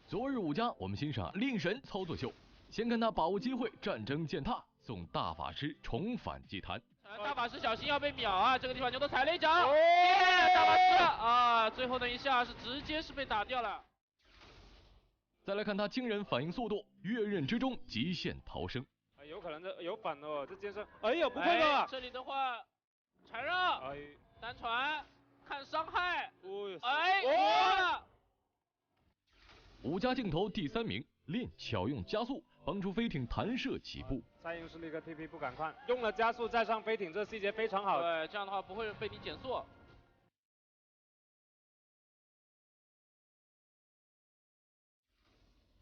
昨日5家，我们欣赏令神操作秀。先看他把握机会，战争践踏，送大法师重返祭坛。大法师小心要被秒啊！这个地方牛头踩了一脚，大法师啊，最后那一下是直接是被打掉了。再来看他惊人反应速度，跃刃之中极限逃生。有可能这有反哦，这剑圣，哎呦不会吧？这里的话，缠绕，单传看伤害，哇！5家镜头第3名，练巧用加速，帮助飞艇弹射起步。蔡英是那个 TP 不敢看，用了加速再上飞艇，这细节非常好。对，这样的话不会被你减速。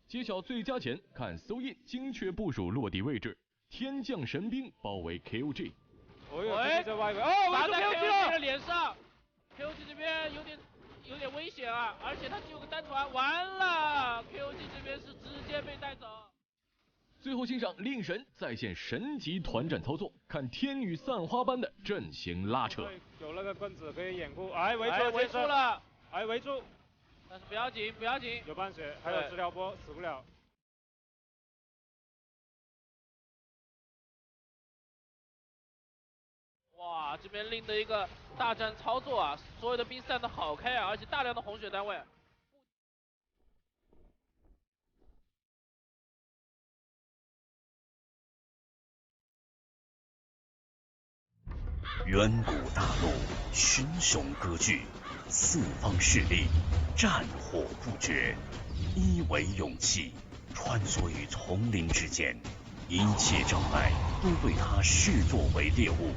揭晓最佳前，看搜印精确部署落地位置，天降神兵包围 KOG。这外围打在 KOG 的脸上 ，KOG 这边有点危险啊，而且他只有个单传，完了 ，KOG 这边是直接被带走。最后欣赏令神再现神级团战操作，看天女散花般的阵型拉扯。有那个棍子可以掩护，围住了，围住。但是不要紧，不要紧，有半血，还有治疗波，死不了。哇，这边令的一个大战操作啊，所有的兵散得好开啊，而且大量的红血单位。远古大陆，群雄割据，四方势力，战火不绝。一为勇气，穿梭于丛林之间，一切障碍都被他视作为猎物。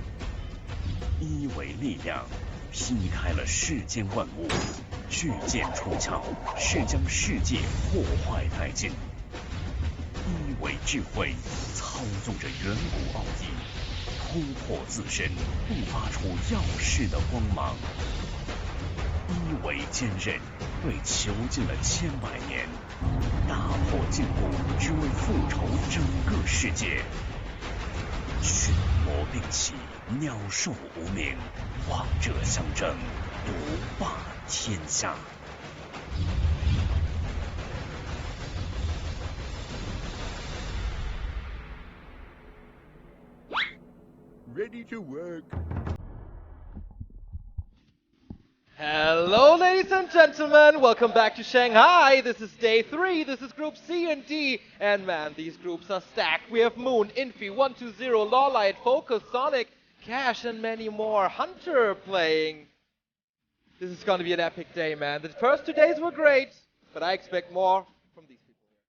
一为力量，劈开了世间万物，巨剑出鞘，是将世界破坏殆尽。一为智慧，操纵着远古奥义。突破自身，迸发出耀世的光芒。一为坚韧，被囚禁了千百年，打破禁锢，只为复仇整个世界。群魔并起，鸟兽无名，王者相争，独霸天下。Ready to work. Hello, ladies and gentlemen. Welcome back to Shanghai. This is day 3. This is Group C and D. And man, these groups are stacked. We have Moon, Infi, 120, Lawlight, Focus, Sonic, Cash, and many more. Hunter playing. This is going to be an epic day, man. The first 2 days were great, but I expect more from these people here.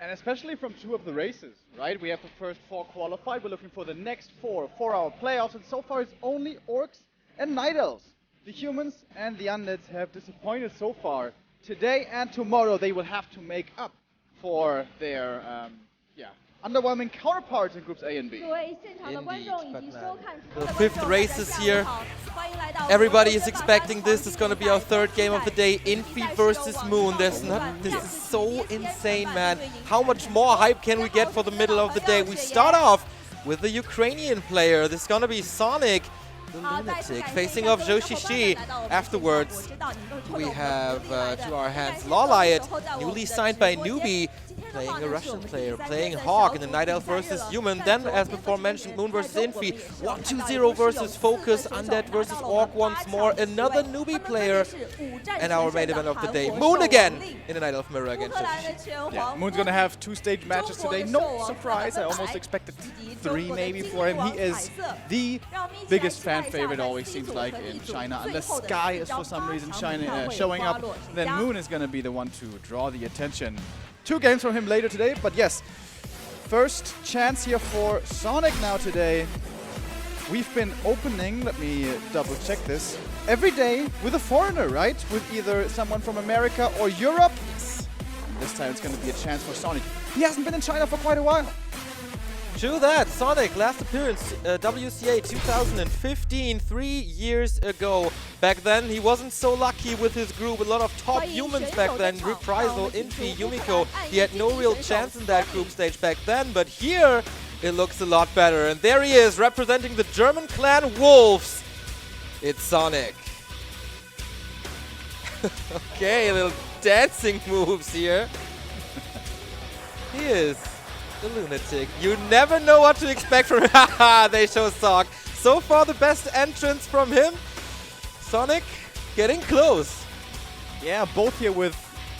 And especially from 2 of the races, right? We have the first 4 qualified. We're looking for the next 4-hour playoffs. And so far, it's only Orcs and Night Elves. The humans and the undeads have disappointed so far. Today and tomorrow, they will have to make up for their underwhelming counterparts in groups A and B. Indeed, the 5th race is here. Everybody is expecting this. It's going to be our 3rd game of the day. Infi versus Moon. This is so insane, man. How much more hype can we get for the middle of the day? We start off with the Ukrainian player. This is going to be Sonik, the lunatic, facing off Joshishi. Afterwards, we have to our hands Lawlight, newly signed by Newbie, playing a Russian player, playing Hawk in the Night Elf versus Human. Then, as before mentioned, Moon versus Infi, 1-2-0 versus Focus, Undead versus Orc once more, another Newbie player, and our main event of the day, Moon again in the Night Elf mirror against Joshishi. Yeah, Moon's gonna have 2 stage matches today. No surprise, I almost expected 3 maybe for him. He is the biggest fan favorite, always seems like, in China. Unless Sky is for some reason showing up, then Moon is gonna be the one to draw the attention. 2 games from him later today, but yes, first chance here for Sonik now today. We've been opening, let me double check this, every day with a foreigner, right? With either someone from America or Europe. Yes. This time it's going to be a chance for Sonik. He hasn't been in China for quite a while. True that. Sonik, last appearance, WCA 2015, 3 years ago. Back then, he wasn't so lucky with his group. A lot of top humans back then. Reprisal, Infi, Yumiko. He had no real chance in that group stage back then. But here, it looks a lot better. And there he is, representing the German clan Wolves. It's Sonik. Okay, a little dancing moves here. He is a lunatic. You never know what to expect from him. Haha, they show Sock. So far, the best entrance from him. Sonik getting close. Yeah, both here with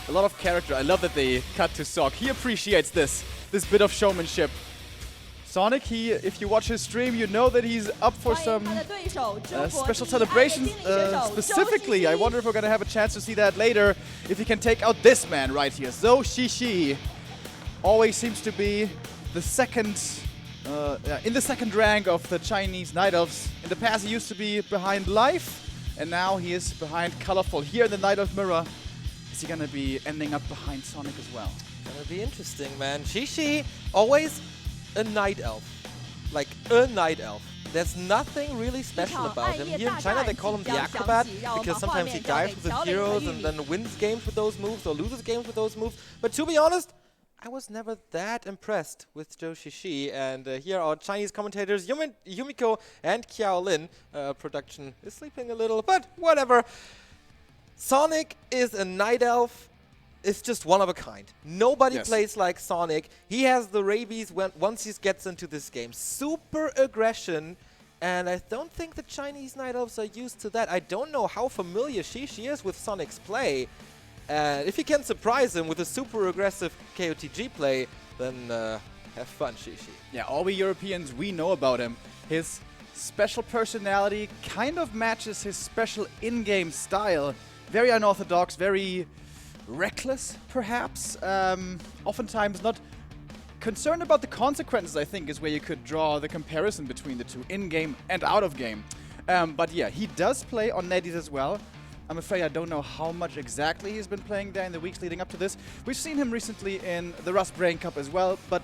a lot of character. I love that they cut to Sock. He appreciates this bit of showmanship. Sonik, if you watch his stream, you know that he's up for some special celebrations. Specifically, I wonder if we're going to have a chance to see that later, if he can take out this man right here. Zhou Shishi always seems to be the second, in the second rank of the Chinese Night Elves. In the past, he used to be behind Life, and now he is behind Colorful. Here in the Night Elf Mirror, is he going to be ending up behind Sonik as well? Gonna be interesting, man. Shishi, always a Night Elf. Like a Night Elf. There's nothing really special about him. Here in China they call him the Acrobat because sometimes he dives with his heroes and then wins games with those moves or loses games with those moves. But to be honest, I was never that impressed with Zhou Shishi. And here our Chinese commentators, Yumiko and Qiao Lin. Production is sleeping a little, but whatever. Sonik is a Night Elf. It's just one of a kind. Nobody plays like Sonik. He has the rabies once he gets into this game. Super aggression, and I don't think the Chinese Night Elves are used to that. I don't know how familiar Shishi is with Sonic's play. If he can surprise him with a super aggressive KOTG play, then have fun, Shishi. Yeah, all we Europeans, we know about him. His special personality kind of matches his special in-game style. Very unorthodox, very reckless, perhaps. Oftentimes not concerned about the consequences, I think, is where you could draw the comparison between the two, in-game and out-of-game. But yeah, he does play on Neddies as well. I'm afraid I don't know how much exactly he's been playing there in the weeks leading up to this. We've seen him recently in the Rust Brain Cup as well, but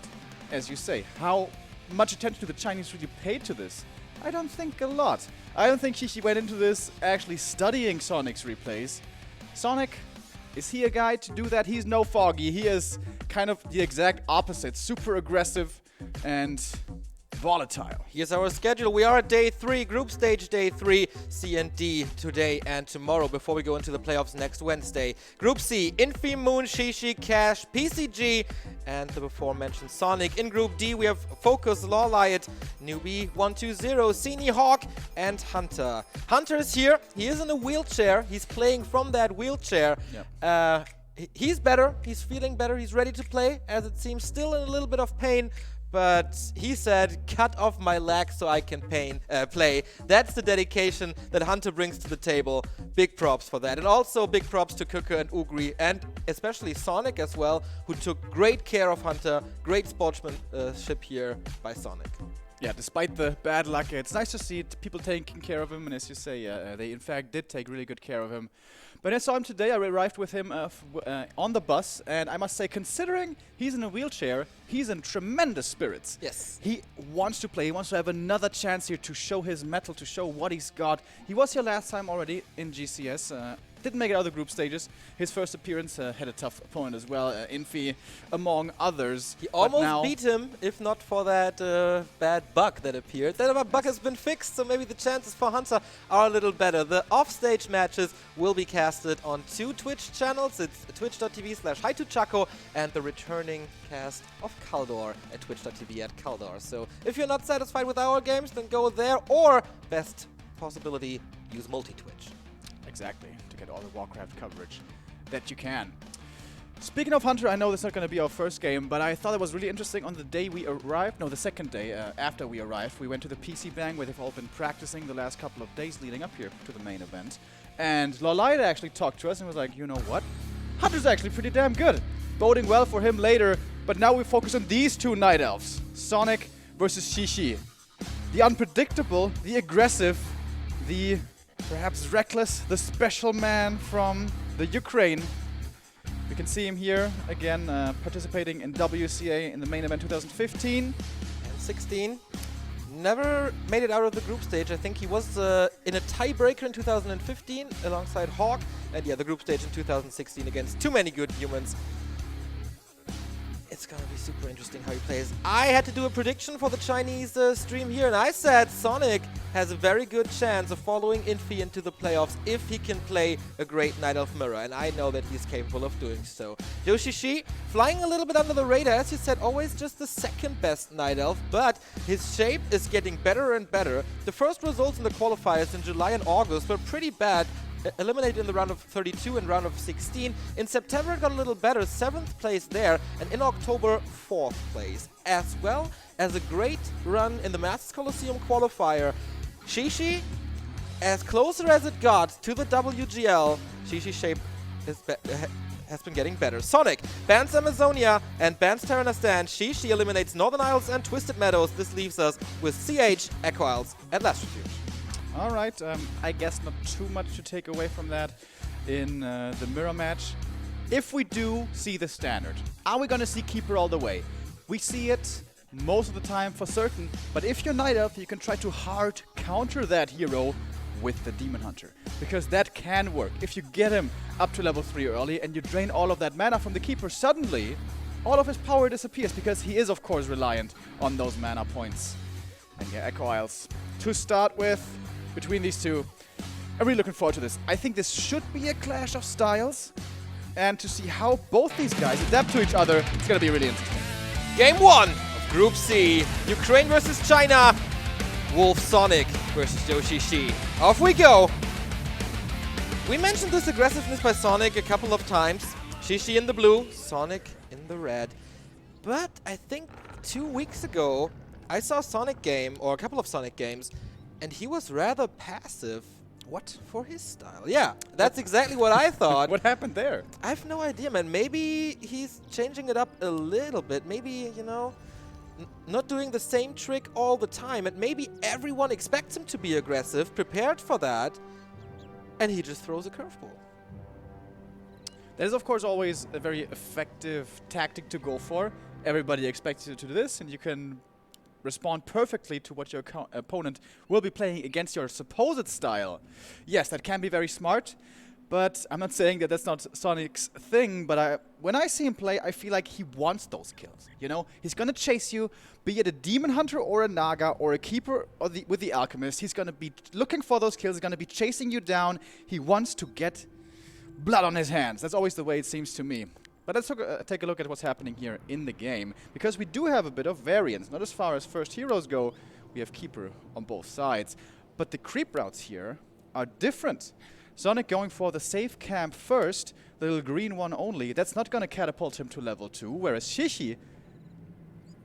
as you say, how much attention do the Chinese really paid to this? I don't think a lot. I don't think Shishi went into this actually studying Sonic's replays. Sonik, is he a guy to do that? He's no Foggy. He is kind of the exact opposite. Super aggressive and volatile. Here's our schedule. We are at day 3, group stage day 3, C and D today and tomorrow before we go into the playoffs next Wednesday. Group C, Infi, Moon, Shishi, Cash, PCG, and the before mentioned Sonik. In Group D, we have Focus, Lawliot, Newbie, 120, Sini Hawk, and Hunter. Hunter is here. He is in a wheelchair. He's playing from that wheelchair. Yep. He's better. He's feeling better. He's ready to play, as it seems still in a little bit of pain. But he said, cut off my leg so I can play. That's the dedication that Hunter brings to the table. Big props for that. And also big props to Kuka and Ugri, and especially Sonik as well, who took great care of Hunter. Great sportsmanship here by Sonik. Yeah, despite the bad luck, it's nice to see people taking care of him. And as you say, they in fact did take really good care of him. When I saw him today, I arrived with him on the bus, and I must say, considering he's in a wheelchair, he's in tremendous spirits. Yes. He wants to play. He wants to have another chance here to show his mettle, to show what he's got. He was here last time already in GCS. Didn't make it out of the group stages. His first appearance had a tough opponent as well, Infi, among others. He almost beat him, if not for that bad bug that appeared. That bug has been fixed, so maybe the chances for Hunter are a little better. The offstage matches will be casted on 2 Twitch channels. It's twitch.tv/HiToChaco and the returning cast of Kaldor at twitch.tv/Kaldor. So if you're not satisfied with our games, then go there, or best possibility, use multi-Twitch. Exactly, to get all the Warcraft coverage that you can. Speaking of Hunter, I know this is not going to be our first game, but I thought it was really interesting on the day we arrived, no, the second day after we arrived, we went to the PC Bang where they've all been practicing the last couple of days leading up here to the main event. And Lawlight actually talked to us and was like, you know what? Hunter's actually pretty damn good. Boding well for him later, but now we focus on these 2 Night Elves. Sonik versus Shishi. The unpredictable, the aggressive, the perhaps reckless, the special man from the Ukraine. We can see him here again participating in WCA in the main event 2015 and 16. Never made it out of the group stage. I think he was in a tiebreaker in 2015 alongside Hawk, and yeah, the group stage in 2016 against too many good humans. It's gonna be super interesting how he plays. I had to do a prediction for the Chinese stream here, and I said Sonik has a very good chance of following Infi into the playoffs if he can play a great Night Elf mirror, and I know that he's capable of doing so. Yoshi flying a little bit under the radar, as you said, always just the second best Night Elf, but his shape is getting better and better. The first results in the qualifiers in July and August were pretty bad. Eliminated in the round of 32 and round of 16. In September it got a little better, 7th place there, and in October 4th place, as well as a great run in the Masters Coliseum qualifier. Shishi, as closer as it got to the WGL, Shishi's shape has been getting better. Sonik bans Amazonia and bans Terranistan. Shishi eliminates Northern Isles and Twisted Meadows. This leaves us with CH, Echo Isles, and Last Refuge. All right, I guess not too much to take away from that in the mirror match. If we do see the standard, are we going to see Keeper all the way? We see it most of the time for certain, but if you're Night Elf, you can try to hard counter that hero with the Demon Hunter, because that can work. If you get him up to level 3 early and you drain all of that mana from the Keeper, suddenly all of his power disappears, because he is of course reliant on those mana points. And yeah, Echo Isles to start with. Between these two, I'm really looking forward to this. I think this should be a clash of styles, and to see how both these guys adapt to each other, it's going to be really interesting. Game 1 of Group C, Ukraine versus China, Wolf Sonik versus Yoshi. Off we go! We mentioned this aggressiveness by Sonik a couple of times. Shishi in the blue, Sonik in the red. But I think 2 weeks ago, I saw a Sonik game, or a couple of Sonik games, and he was rather passive. What? For his style. Yeah, that's exactly what I thought. What happened there? I have no idea, man. Maybe he's changing it up a little bit. Maybe, you know, not doing the same trick all the time. And maybe everyone expects him to be aggressive, prepared for that, and he just throws a curveball. That is, of course, always a very effective tactic to go for. Everybody expects you to do this, and you can respond perfectly to what your opponent will be playing against your supposed style. Yes, that can be very smart, but I'm not saying that that's not Sonic's thing, but when I see him play, I feel like he wants those kills. You know, he's gonna chase you, be it a Demon Hunter or a Naga or a Keeper or with the Alchemist. He's gonna be looking for those kills, he's gonna be chasing you down. He wants to get blood on his hands. That's always the way it seems to me. But let's take a look at what's happening here in the game, because we do have a bit of variance. Not as far as first heroes go, we have Keeper on both sides, but the creep routes here are different. Sonik going for the safe camp first, the little green one only. That's not going to catapult him to level 2, whereas Shishi,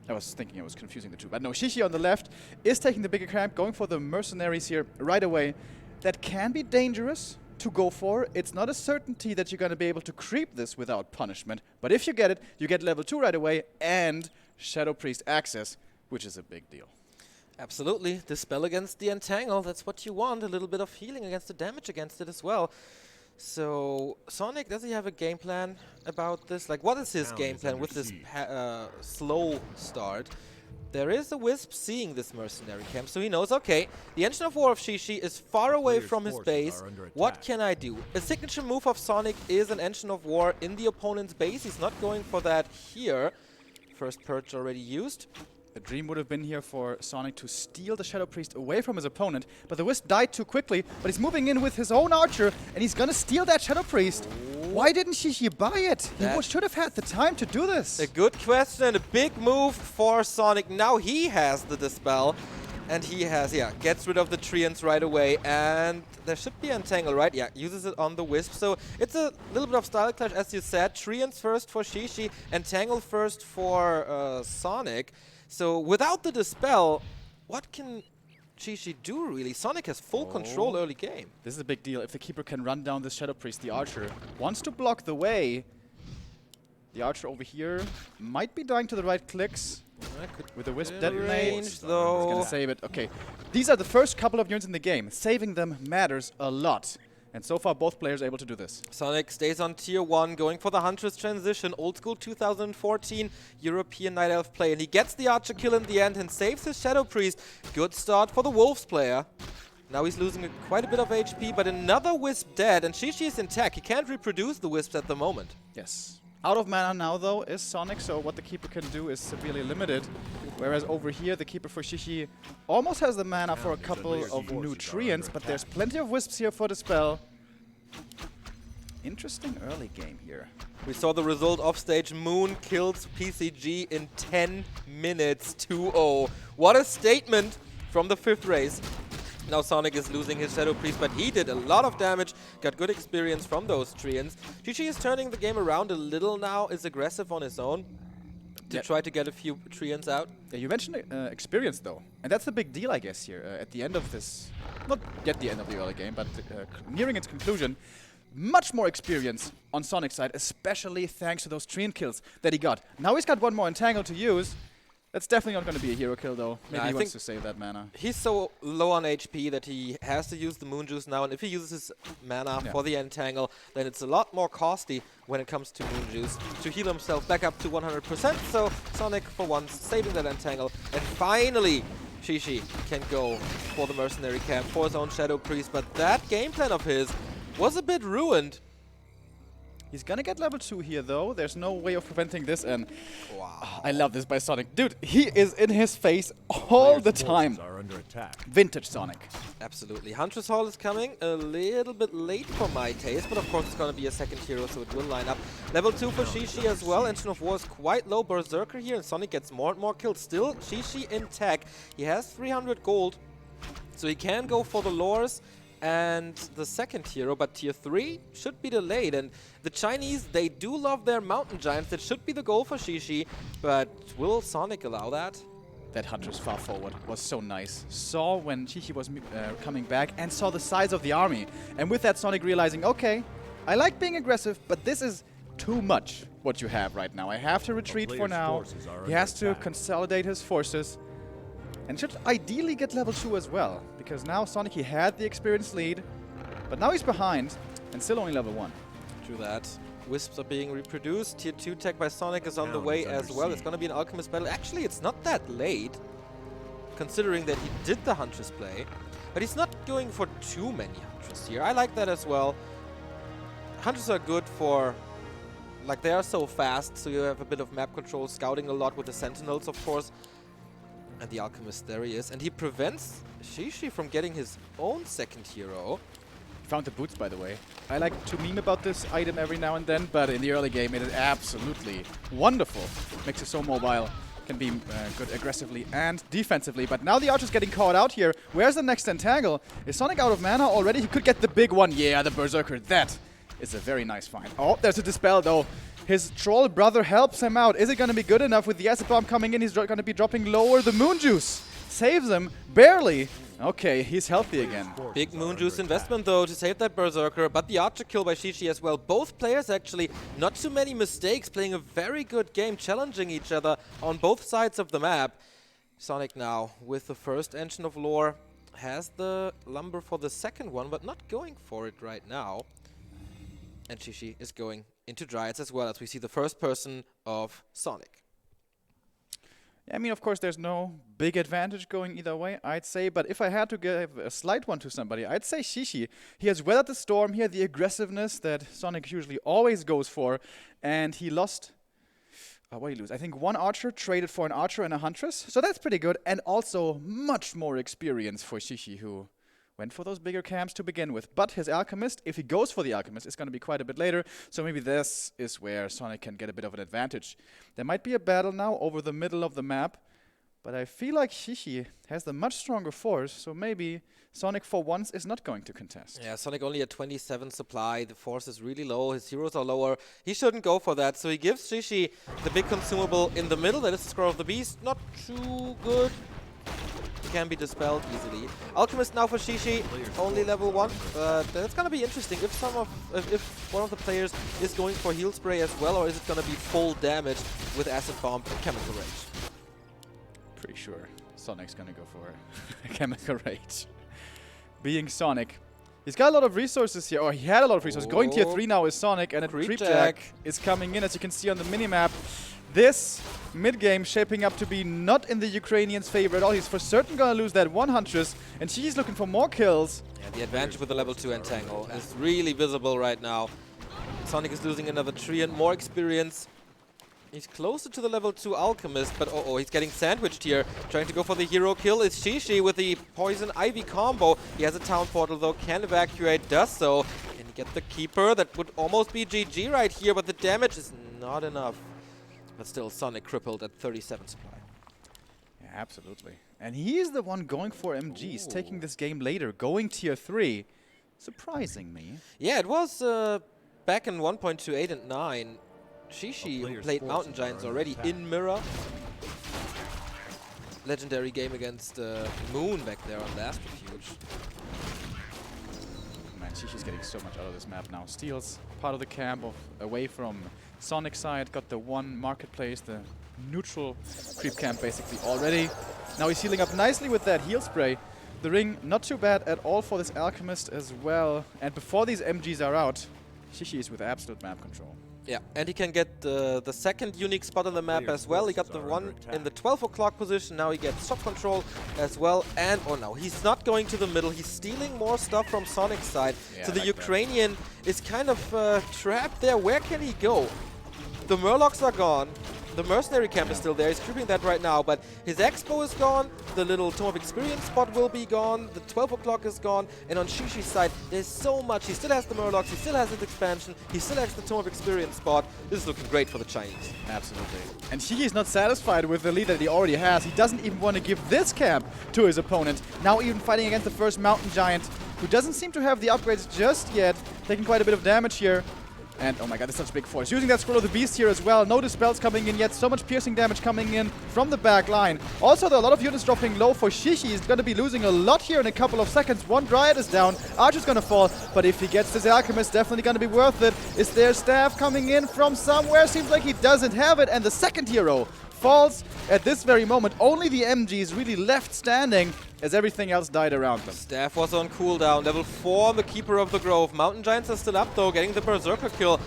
I was thinking I was confusing the two, but no, Shishi on the left is taking the bigger camp, going for the mercenaries here right away. That can be dangerous to go for. It's not a certainty that you're going to be able to creep this without punishment, but if you get it, you get level 2 right away and Shadow Priest access, which is a big deal. Absolutely. Dispel against the Entangle, that's what you want. A little bit of healing against the damage against it as well. So, Sonik, does he have a game plan about this? Like, what is his game plan with this slow start? There is a Wisp seeing this mercenary camp, so he knows, okay, the Engine of War of Shishi is far away from his base. What can I do? A signature move of Sonik is an Engine of War in the opponent's base. He's not going for that here. First Purge already used. A dream would have been here for Sonik to steal the Shadow Priest away from his opponent, but the Wisp died too quickly, but he's moving in with his own archer, and he's gonna steal that Shadow Priest. Why didn't Shishi buy it? He should have had the time to do this. A good question and a big move for Sonik. Now he has the Dispel, and he has, gets rid of the Treants right away, and there should be Entangle, right? Yeah, uses it on the Wisp, so it's a little bit of style clash, as you said. Treants first for Shishi, Entangle first for Sonik. So without the Dispel, what can Shishi do really? Sonik has full control early game. This is a big deal. If the Keeper can run down the Shadow Priest, the Archer wants to block the way. The Archer over here might be dying to the right clicks. With the Wisp detonate, though. He's gonna save it. Okay, these are the first couple of units in the game. Saving them matters a lot. And so far, both players are able to do this. Sonik stays on tier 1, going for the Huntress transition. Old school 2014 European Night Elf play. And he gets the Archer kill in the end and saves his Shadow Priest. Good start for the Wolves player. Now he's losing quite a bit of HP, but another Wisp dead. And Shishi is intact. He can't reproduce the Wisps at the moment. Yes. Out of mana now, though, is Sonik, so what the keeper can do is severely limited. Whereas over here, the keeper for Xixi almost has the mana for a couple of nutrients, but there's plenty of wisps here for the spell. Interesting early game here. We saw the result off stage. Moon kills PCG in 10 minutes, 2-0. What a statement from the 5th race. Now Sonik is losing his Shadow Priest, but he did a lot of damage, got good experience from those treants. Xixi is turning the game around a little now, is aggressive on his own to try to get a few treants out. Yeah, you mentioned experience, though, and that's the big deal, I guess, here. At the end of this, not yet the end of the early game, but nearing its conclusion, much more experience on Sonic's side, especially thanks to those treant kills that he got. Now he's got one more Entangle to use. That's definitely not going to be a hero kill, though. Maybe he wants to save that mana. He's so low on HP that he has to use the Moon Juice now, and if he uses his mana for the Entangle, then it's a lot more costly when it comes to Moon Juice to heal himself back up to 100%. So Sonik, for once, saving that Entangle, and finally Xixi can go for the Mercenary Camp, for his own Shadow Priest, but that game plan of his was a bit ruined. He's gonna get level 2 here, though. There's no way of preventing this, and wow, I love this by Sonik. Dude, he is in his face all the time. Vintage Sonik. Absolutely. Huntress Hall is coming a little bit late for my taste, but of course it's gonna be a second hero, so it will line up. Level 2 for Xixi as well. Engine of War is quite low. Berserker here, and Sonik gets more and more kills. Still, Xixi in tech. He has 300 gold, so he can go for the lures and the second hero, but tier 3 should be delayed. And the Chinese, they do love their mountain giants. That should be the goal for Xixi, but will Sonik allow that? That Huntress far forward was so nice. Saw when Xixi was coming back and saw the size of the army. And with that, Sonik realizing, okay, I like being aggressive, but this is too much what you have right now. I have to retreat for now. He has to consolidate his forces. And should ideally get level 2 as well, because now Sonik, he had the experience lead, but now he's behind and still only level 1. True that. Wisps are being reproduced. Tier 2 tech by Sonik is on the way as well. It's going to be an Alchemist battle. Actually, it's not that late, considering that he did the Huntress play, but he's not going for too many Huntress here. I like that as well. Hunters are good for, like, they are so fast, so you have a bit of map control, scouting a lot with the Sentinels, of course. And the Alchemist, there he is. And he prevents Xixi from getting his own second hero. Found the boots, by the way. I like to meme about this item every now and then, but in the early game it is absolutely wonderful. Makes it so mobile. Can be good aggressively and defensively. But now the Archer's getting caught out here. Where's the next Entangle? Is Sonik out of mana already? He could get the big one. Yeah, the Berserker. That is a very nice find. Oh, there's a Dispel, though. His troll brother helps him out. Is it going to be good enough with the Acid Bomb coming in? He's going to be dropping lower. The Moon Juice saves him. Barely. Okay, he's healthy again. Big Moon Juice investment, though, to save that Berserker. But the Archer kill by Xixi as well. Both players, actually, not too many mistakes. Playing a very good game, challenging each other on both sides of the map. Sonik now, with the first Engine of Lore, has the Lumber for the second one, but not going for it right now. And Xixi is going into Dryads as well, as we see the first person of Sonik. I mean, of course, there's no big advantage going either way, I'd say. But if I had to give a slight one to somebody, I'd say Xixi. He has weathered the storm. He had the aggressiveness that Sonik usually always goes for. And he lost... what did he lose? I think one Archer traded for an Archer and a Huntress. So that's pretty good. And also much more experience for Xixi, who went for those bigger camps to begin with. But his Alchemist, if he goes for the Alchemist, it's going to be quite a bit later. So maybe this is where Sonik can get a bit of an advantage. There might be a battle now over the middle of the map. But I feel like Xixi has the much stronger force. So maybe Sonik for once is not going to contest. Yeah, Sonik only at 27 supply. The force is really low. His heroes are lower. He shouldn't go for that. So he gives Xixi the big consumable in the middle. That is the Scroll of the Beast. Not too good. Can be dispelled easily. Alchemist now for Xixi, only level 1. That's gonna be interesting if if one of the players is going for heal spray as well, or is it gonna be full damage with Acid Bomb and Chemical Rage? Pretty sure Sonic's gonna go for Chemical Rage. Being Sonik, he's got a lot of resources here, or he had a lot of resources. Going tier 3 now is Sonik, and a Creep Jack is coming in, as you can see on the minimap. This mid-game shaping up to be not in the Ukrainians' favor at all. He's for certain going to lose that one Huntress, and she's looking for more kills. Yeah, the advantage with the level 2 Entangle is really visible right now. Sonik is losing another tree and more experience. He's closer to the level 2 Alchemist, but he's getting sandwiched here. Trying to go for the hero kill is Shishi with the Poison Ivy combo. He has a town portal though, can evacuate, does so. Can he get the Keeper? That would almost be GG right here, but the damage is not enough. But still, Sonik crippled at 37 supply. Yeah, absolutely. And he's the one going for MGs, taking this game later, going tier 3. Surprising me. Yeah, it was back in 1.28 and 9. Shishi played Mountain Giants already in Mirror. Legendary game against Moon back there on Last Refuge. Man, Shishi's getting so much out of this map now. Steals part of the camp away from Sonic's side. Got the one marketplace, the neutral creep camp basically already. Now he's healing up nicely with that heal spray. The ring not too bad at all for this Alchemist as well. And before these MGs are out, Shishi is with absolute map control. Yeah, and he can get the second unique spot on the map as well. He got the one in the 12 o'clock position. Now he gets shot control as well. And, oh no, he's not going to the middle. He's stealing more stuff from Sonic's side. Yeah, so the like Ukrainian is kind of trapped there. Where can he go? The Murlocs are gone. The Mercenary camp is still there. He's creeping that right now, but his Expo is gone. The little Tome of Experience spot will be gone. The 12 o'clock is gone. And on Shishi's side, there's so much. He still has the Murlocs. He still has his expansion. He still has the Tome of Experience spot. This is looking great for the Chinese. Absolutely. And Shishi is not satisfied with the lead that he already has. He doesn't even want to give this camp to his opponent. Now even fighting against the first Mountain Giant, who doesn't seem to have the upgrades just yet. Taking quite a bit of damage here. And oh my god, that's such a big force. Using that Scroll of the Beast here as well. No dispels coming in yet. So much piercing damage coming in from the back line. Also, there are a lot of units dropping low for Shishi. He's going to be losing a lot here in a couple of seconds. One Dryad is down. Archer's going to fall. But if he gets this Alchemist, definitely going to be worth it. Is there staff coming in from somewhere? Seems like he doesn't have it. And the second hero falls at this very moment. Only the MG is really left standing as everything else died around them. Staff was on cooldown. Level 4 on the Keeper of the Grove. Mountain Giants are still up though, getting the Berserker kill.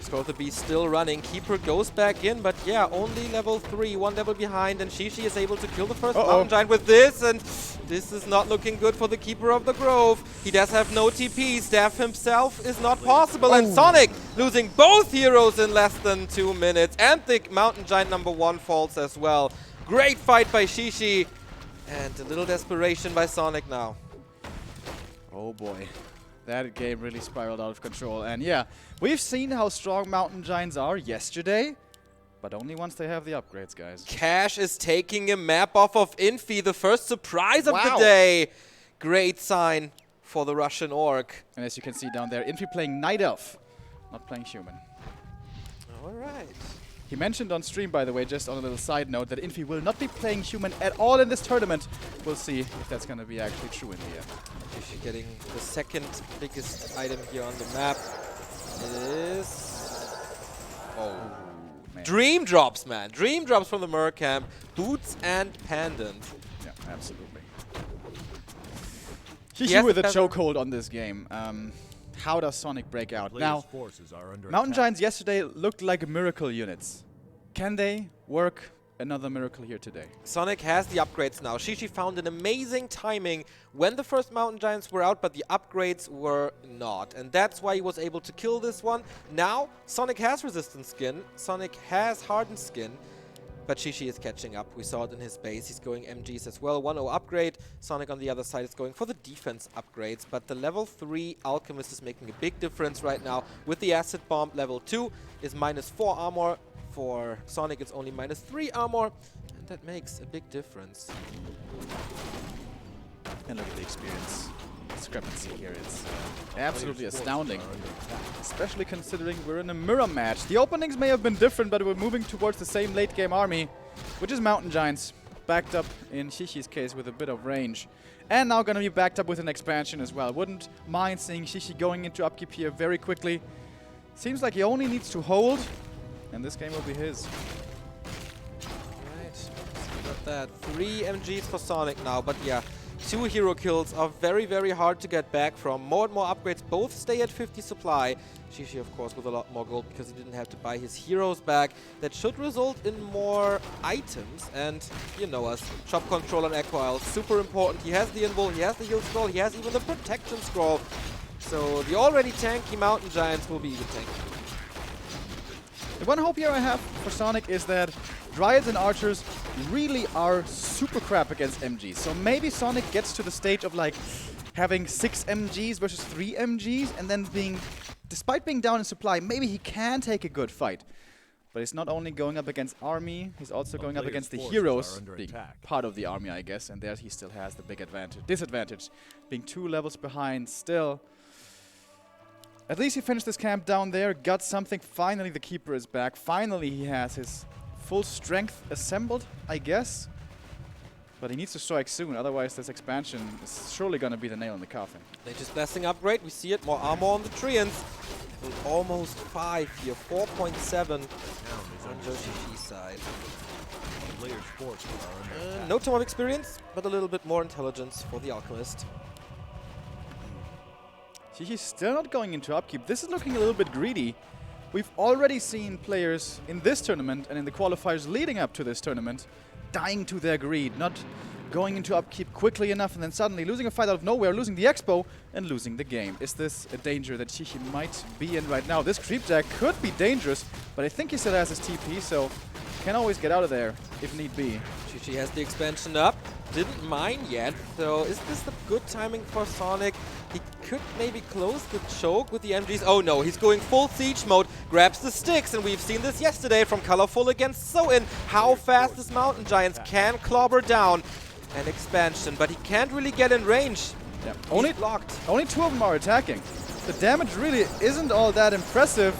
Scroll of the Beast still running. Keeper goes back in, but yeah, only level 3, one level behind, and Shishi is able to kill the first Mountain Giant with this, and this is not looking good for the Keeper of the Grove. He does have no TP. Staff himself is not possible, and Sonik losing both heroes in less than 2 minutes, and the Mountain Giant number 1 falls as well. Great fight by Shishi, and a little desperation by Sonik now. Oh boy. That game really spiraled out of control. And yeah, we've seen how strong Mountain Giants are yesterday, but only once they have the upgrades, guys. Cash is taking a map off of Infi, the first surprise of the day. Great sign for the Russian Orc. And as you can see down there, Infi playing Night Elf, not playing Human. All right. He mentioned on stream, by the way, just on a little side note, that Infi will not be playing Human at all in this tournament. We'll see if that's going to be actually true in the end. Shishi getting the second biggest item here on the map is... Oh, man. Dream drops, man. Dream drops from the Mer camp. Boots and Pendant. Yeah, absolutely. Shishi with a chokehold on this game. How does Sonik break out? Now, Mountain Giants yesterday looked like miracle units. Can they work another miracle here today? Sonik has the upgrades now. Shishi found an amazing timing when the first Mountain Giants were out, but the upgrades were not. And that's why he was able to kill this one. Now, Sonik has resistance skin. Sonik has hardened skin. But Shishi is catching up. We saw it in his base. He's going MGs as well. 1-0 upgrade. Sonik on the other side is going for the defense upgrades. But the level 3 Alchemist is making a big difference right now. With the Acid Bomb, level 2 is -4 armor. For Sonik, it's only -3 armor. And that makes a big difference. And look at the experience discrepancy here. It's absolutely astounding. Especially considering we're in a mirror match. The openings may have been different, but we're moving towards the same late game army, which is Mountain Giants, backed up in Shishi's case with a bit of range. And now going to be backed up with an expansion as well. Wouldn't mind seeing Shishi going into upkeep here very quickly. Seems like he only needs to hold, and this game will be his. Right, got that. 3 MGs for Sonik now, but yeah. 2 hero kills are very, very hard to get back from. More and more upgrades both stay at 50 supply. Shishi, of course, with a lot more gold because he didn't have to buy his heroes back. That should result in more items. And you know us, shop control on Equile, super important. He has the invul, he has the heal scroll, he has even the protection scroll. So the already tanky Mountain Giants will be even tanky. The one hope here I have for Sonik is that Dryads and Archers really are super crap against MGs. So maybe Sonik gets to the stage of like having 6 MGs versus 3 MGs, and then despite being down in supply, maybe he can take a good fight. But he's not only going up against army, he's also going up against the heroes, being part of the army, I guess. And there he still has the big disadvantage, being 2 levels behind still. At least he finished this camp down there, got something. Finally, the Keeper is back. Finally, he has his full strength assembled, I guess. But he needs to strike soon, otherwise this expansion is surely going to be the nail in the coffin. Nature's Blessing upgrade, we see it, more armor on the Treants. Almost 5 here, 4.7 on Yoshi's side. No ton of experience, but a little bit more intelligence for the Alchemist. He's still not going into upkeep. This is looking a little bit greedy. We've already seen players in this tournament and in the qualifiers leading up to this tournament dying to their greed, not going into upkeep quickly enough and then suddenly losing a fight out of nowhere, losing the expo and losing the game. Is this a danger that Xixi might be in right now? This creep jack could be dangerous, but I think he still has his TP, so can always get out of there if need be. Xixi has the expansion up, didn't mine yet, so is this the good timing for Sonik? He could maybe close the choke with the MGs. Oh no, he's going full siege mode, grabs the sticks, and we've seen this yesterday from Colorful against Soin, how fast this Mountain Giants can clobber down an expansion, but he can't really get in range. Yeah. Only blocked. Only 2 of them are attacking. The damage really isn't all that impressive.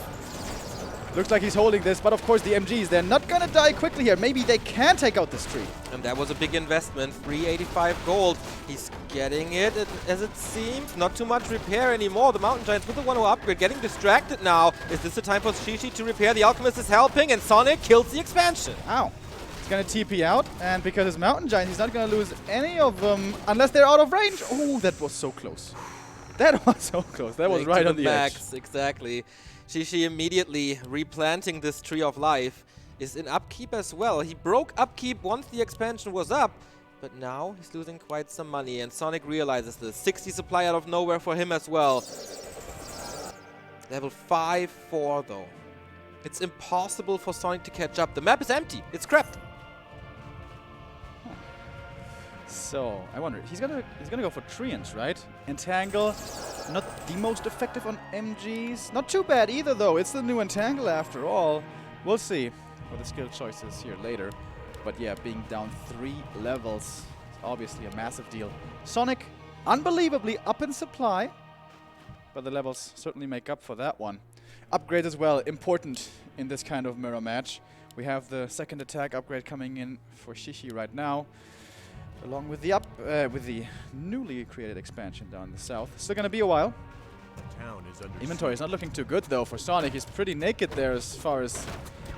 Looks like he's holding this, but of course the MGs, they're not gonna die quickly here. Maybe they can take out this tree. And that was a big investment, 385 gold. He's getting it, as it seems. Not too much repair anymore. The Mountain Giants with the 1-0 upgrade, getting distracted now. Is this the time for Xixi to repair? The Alchemist is helping, and Sonik kills the expansion. Ow. He's gonna TP out, and because his Mountain Giants, he's not gonna lose any of them unless they're out of range. Oh, that was so close. That was so close. That was right on the max, edge. Exactly. Xixi immediately replanting this Tree of Life is in upkeep as well. He broke upkeep once the expansion was up, but now he's losing quite some money, and Sonik realizes this. 60 supply out of nowhere for him as well. Level 5-4 though. It's impossible for Sonik to catch up. The map is empty. It's scrapped. So, I wonder, he's gonna go for Treants, right? Entangle, not the most effective on MGs. Not too bad either, though. It's the new Entangle after all. We'll see what the skill choices here later. But yeah, being down 3 levels is obviously a massive deal. Sonik, unbelievably up in supply, but the levels certainly make up for that one. Upgrade as well, important in this kind of mirror match. We have the second attack upgrade coming in for Xixi right now, along with the newly created expansion down in the south. Still gonna be a while. Inventory is not looking too good though for Sonik. He's pretty naked there as far as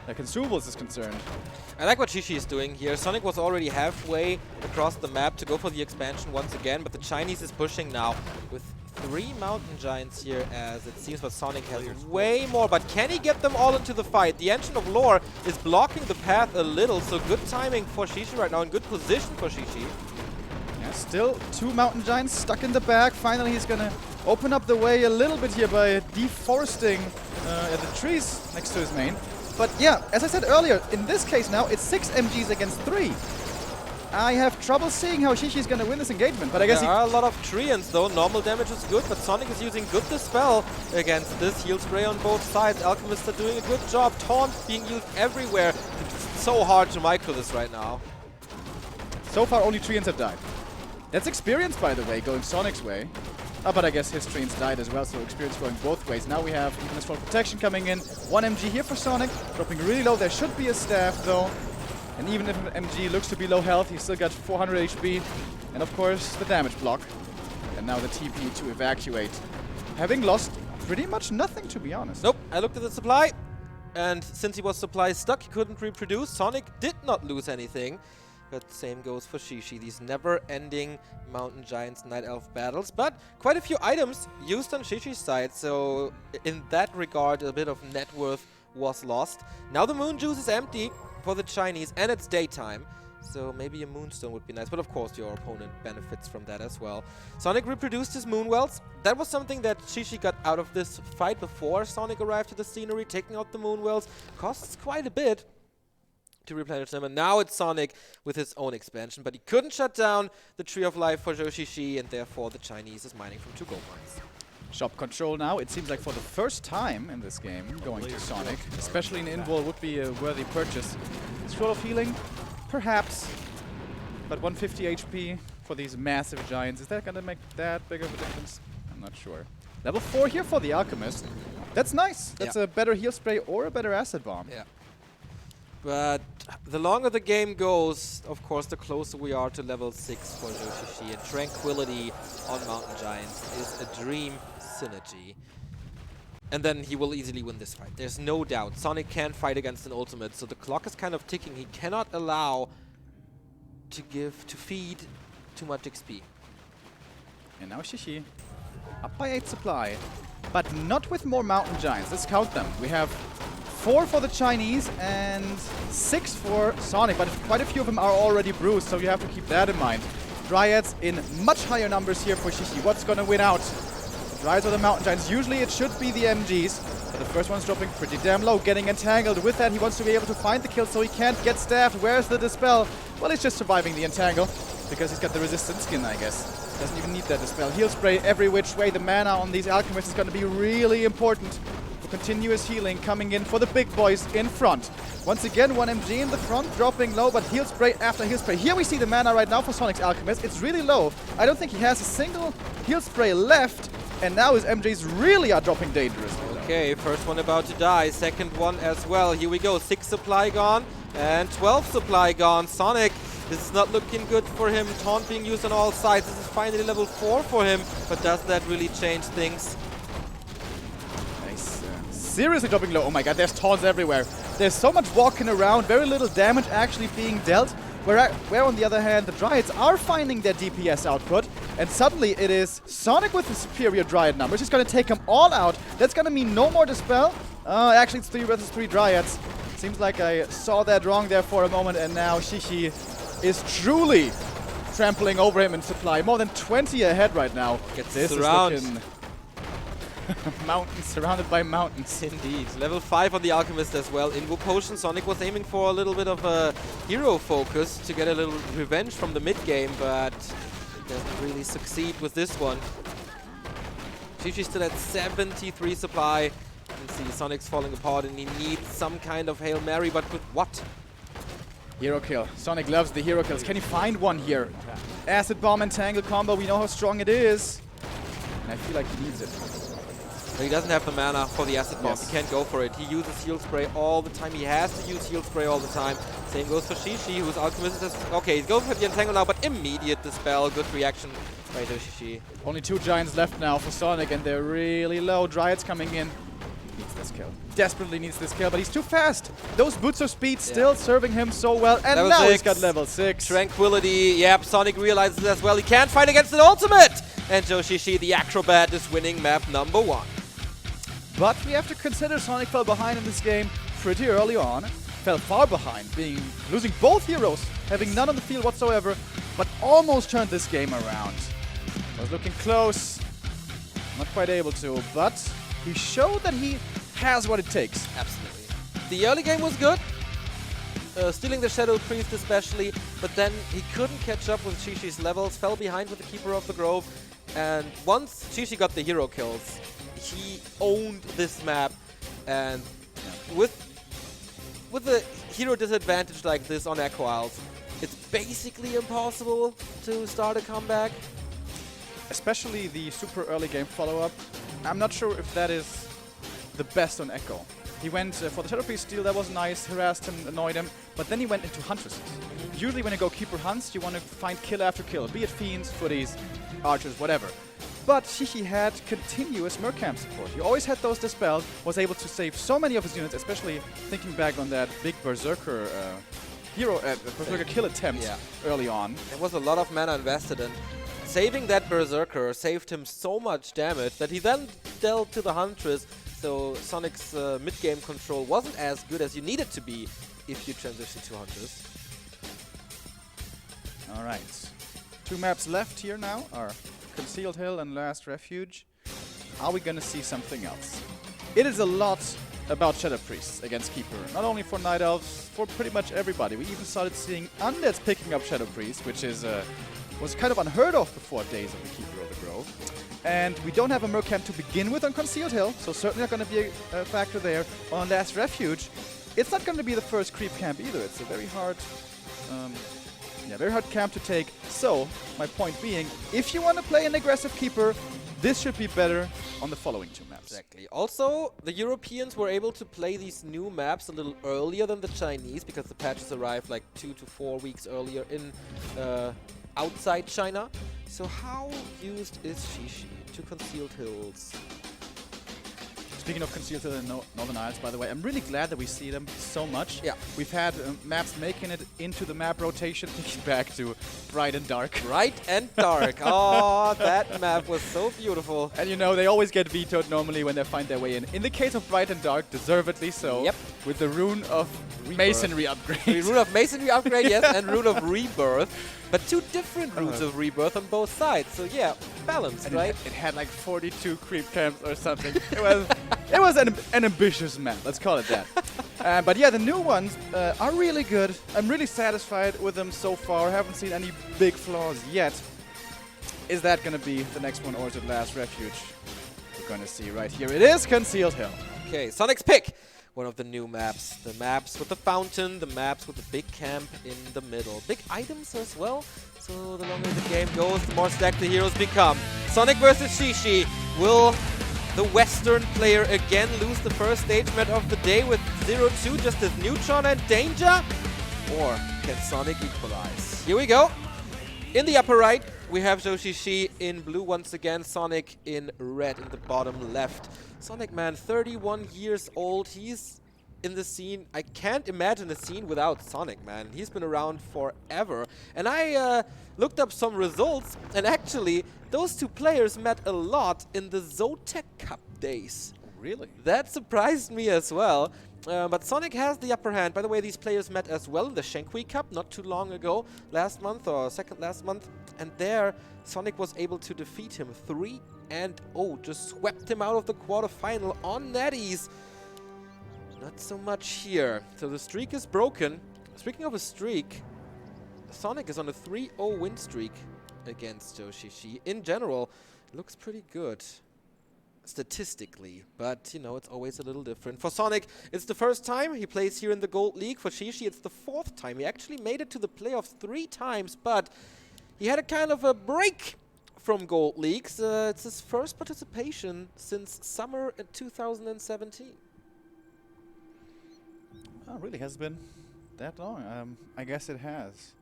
consumables is concerned. I like what Xixi is doing here. Sonik was already halfway across the map to go for the expansion once again, but the Chinese is pushing now with 3 Mountain Giants here, as it seems that Sonik has way more, but can he get them all into the fight? The Ancient of Lore is blocking the path a little, so good timing for Xixi right now, and good position for Xixi. Yeah, still 2 Mountain Giants stuck in the back. Finally, he's gonna open up the way a little bit here by deforesting the trees next to his main. But yeah, as I said earlier, in this case now, it's 6 MGs against 3. I have trouble seeing how Xixi is going to win this engagement, but I guess there are a lot of Treants though. Normal damage is good, but Sonik is using good dispel against this. Heal spray on both sides. Alchemists are doing a good job. Taunt being used everywhere. It's so hard to micro this right now. So far, only Treants have died. That's experience, by the way, going Sonic's way. But I guess his Treants died as well, so experience going both ways. Now we have even this full protection coming in. 1 MG here for Sonik, dropping really low. There should be a staff though. And even if an MG looks to be low health, he's still got 400 HP. And of course, the damage block. And now the TP to evacuate. Having lost pretty much nothing, to be honest. Nope, I looked at the supply. And since he was supply stuck, he couldn't reproduce. Sonik did not lose anything. But same goes for Xixi. These never-ending Mountain Giants Night Elf battles. But quite a few items used on Xixi's side. So in that regard, a bit of net worth was lost. Now the Moon Juice is empty for the Chinese, and it's daytime. So maybe a Moonstone would be nice, but of course your opponent benefits from that as well. Sonic reproduced his Moonwells. That was something that Shishi got out of this fight before Sonic arrived to the scenery. Taking out the Moonwells costs quite a bit to replenish them, and now it's Sonic with his own expansion, but he couldn't shut down the Tree of Life for Zhou Shishi, and therefore the Chinese is mining from 2 gold mines. Shop control now, it seems like for the first time in this game, going to Sonic, especially in Invol, would be a worthy purchase. Scroll of Healing, perhaps, but 150 HP for these massive giants, is that gonna make that big of a difference? I'm not sure. Level 4 here for the Alchemist. That's nice. That's a better heal spray or a better acid bomb. Yeah. But the longer the game goes, of course, the closer we are to level 6 for Zhou Shishi, and Tranquility on Mountain Giants is a dream synergy. And then he will easily win this fight. There's no doubt. Sonic can't fight against an ultimate, so the clock is kind of ticking. He cannot allow to feed too much XP. And now Shishi up by 8 supply, but not with more Mountain Giants. Let's count them. We have 4 for the Chinese and 6 for Sonic, but quite a few of them are already bruised, so you have to keep that in mind. Dryads in much higher numbers here for Shishi. What's gonna win out? The Dryads or the Mountain Giants? Usually it should be the MGs, but the first one's dropping pretty damn low, getting entangled. With that, he wants to be able to find the kill, so he can't get staffed. Where's the Dispel? Well, he's just surviving the entangle, because he's got the resistant skin, I guess. Doesn't even need that Dispel. Heal spray every which way. The mana on these Alchemists is gonna be really important. Continuous healing coming in for the big boys in front. Once again, 1 MG in the front, dropping low, but heal spray after heal spray. Here we see the mana right now for Sonic's Alchemist. It's really low. I don't think he has a single heal spray left, and now his MGs really are dropping dangerously. Okay, first one about to die, second one as well. Here we go, 6 supply gone and 12 supply gone. Sonic, this is not looking good for him. Taunt being used on all sides. This is finally level 4 for him, but does that really change things? Seriously dropping low. Oh my god, there's taunts everywhere. There's so much walking around, very little damage actually being dealt. Where on the other hand, the Dryads are finding their DPS output, and suddenly it is Sonic with the superior Dryad numbers. He's going to take them all out. That's going to mean no more Dispel. Actually, it's 3 versus 3 Dryads. Seems like I saw that wrong there for a moment, and now Shishi is truly trampling over him in supply. More than 20 ahead right now. This is looking mountains, surrounded by mountains. Indeed. Level 5 on the Alchemist as well. Invo Potion. Sonic was aiming for a little bit of a hero focus to get a little revenge from the mid-game, but doesn't really succeed with this one. Shishi still at 73 supply. You can see Sonic's falling apart, and he needs some kind of Hail Mary, but with what? Hero kill. Sonic loves the hero kills. Can he find one here? Acid Bomb and Tangle combo. We know how strong it is. And I feel like he needs it. But he doesn't have the mana for the Acid Bomb. Yes. He can't go for it. He uses Heal Spray all the time. He has to use Heal Spray all the time. Same goes for Shishi, whose Alchemist is... Okay, he's going for the Entangle now, but immediate Dispel. Good reaction by Shishi. Only 2 Giants left now for Sonic, and they're really low. Dryads coming in. Needs this kill. Desperately needs this kill, but he's too fast. Those boots of speed still serving him so well, and level now 6. He's got level 6. Tranquility. Yep, Sonic realizes it as well. He can't fight against an ultimate! And Zhou Shishi, the acrobat, is winning map number 1. But we have to consider Sonic fell behind in this game pretty early on. Fell far behind, losing both heroes, having none on the field whatsoever, but almost turned this game around. Was looking close, not quite able to, but he showed that he has what it takes. Absolutely. The early game was good, stealing the Shadow Priest especially, but then he couldn't catch up with Shishi's levels, fell behind with the Keeper of the Grove, and once Shishi got the hero kills, he owned this map, and with a hero disadvantage like this on Echo Isles, it's basically impossible to start a comeback. Especially the super early game follow-up. I'm not sure if that is the best on Echo. He went for the Shadow Priest steal, that was nice, harassed him, annoyed him, but then he went into Huntresses. Usually when you go Keeper Hunts, you want to find kill after kill, be it Fiends, Footies, Archers, whatever. But Shishi had continuous Mercamp support. He always had those Dispels, was able to save so many of his units, especially thinking back on that big Berserker Berserker kill attempt early on. There was a lot of mana invested, and saving that Berserker saved him so much damage that he then dealt to the Huntress, so Sonic's mid-game control wasn't as good as you need it to be if you transition to Huntress. All right. 2 maps left here now are Concealed Hill and Last Refuge. Are we gonna see something else? It is a lot about Shadow Priests against Keeper. Not only for Night Elves, for pretty much everybody. We even started seeing Undeads picking up Shadow Priests, which is was kind of unheard of before Days of the Keeper of the Grove. And we don't have a Merc camp to begin with on Concealed Hill, so certainly not going to be a factor there. On Last Refuge, it's not going to be the first creep camp either. It's a very hard, very hard camp to take. So, my point being, if you want to play an aggressive Keeper, this should be better on the following 2 maps. Exactly. Also, the Europeans were able to play these new maps a little earlier than the Chinese because the patches arrived like 2 to 4 weeks earlier in outside China. So how used is Shishi to Concealed Hills? Speaking of Concealed Hill and Northern Isles, by the way, I'm really glad that we see them so much. Yeah. We've had maps making it into the map rotation, thinking back to Bright and Dark. Bright and Dark. Oh, that map was so beautiful. And you know, they always get vetoed normally when they find their way in. In the case of Bright and Dark, deservedly so. Yep. With the Rune of Masonry upgrade. The Rune of Masonry upgrade, yes, and Rune of Rebirth. But 2 different runes of Rebirth on both sides. So yeah, balanced, and right? It had like 42 creep camps or something. It was an ambitious map, let's call it that. But yeah, the new ones are really good. I'm really satisfied with them so far. Haven't seen any big flaws yet. Is that going to be the next one, or is it Last Refuge? We're going to see right here. It is Concealed Hill. Okay, Sonic's pick. One of the new maps. The maps with the fountain, the maps with the big camp in the middle. Big items as well. So the longer the game goes, the more stacked the heroes become. Sonic versus Shishi. Will the Western player again lose the first stage match of the day with 0-2 just as Neutron and Danger? Or can Sonic equalize? Here we go. In the upper right, we have Shishi in blue once again, Sonic in red in the bottom left. Sonic Man, 31 years old, he's in the scene. I can't imagine a scene without Sonic Man. He's been around forever. And I looked up some results, and actually, those 2 players met a lot in the Zotac Cup days. Really? That surprised me as well. But Sonic has the upper hand. By the way, these players met as well in the Shenkui Cup not too long ago, last month or second last month. And there, Sonic was able to defeat him 3-0. Just swept him out of the quarterfinal on NetEase. Not so much here. So the streak is broken. Speaking of a streak, Sonic is on a 3-0 win streak against Shishi. In general, looks pretty good statistically, but you know, it's always a little different. For Sonic, it's the first time he plays here in the Gold League. For Shishi, it's the 4th time. He actually made it to the playoffs 3 times, but he had a kind of a break from Gold Leagues. It's his first participation since summer 2017. Oh, really has been that long? I guess it has.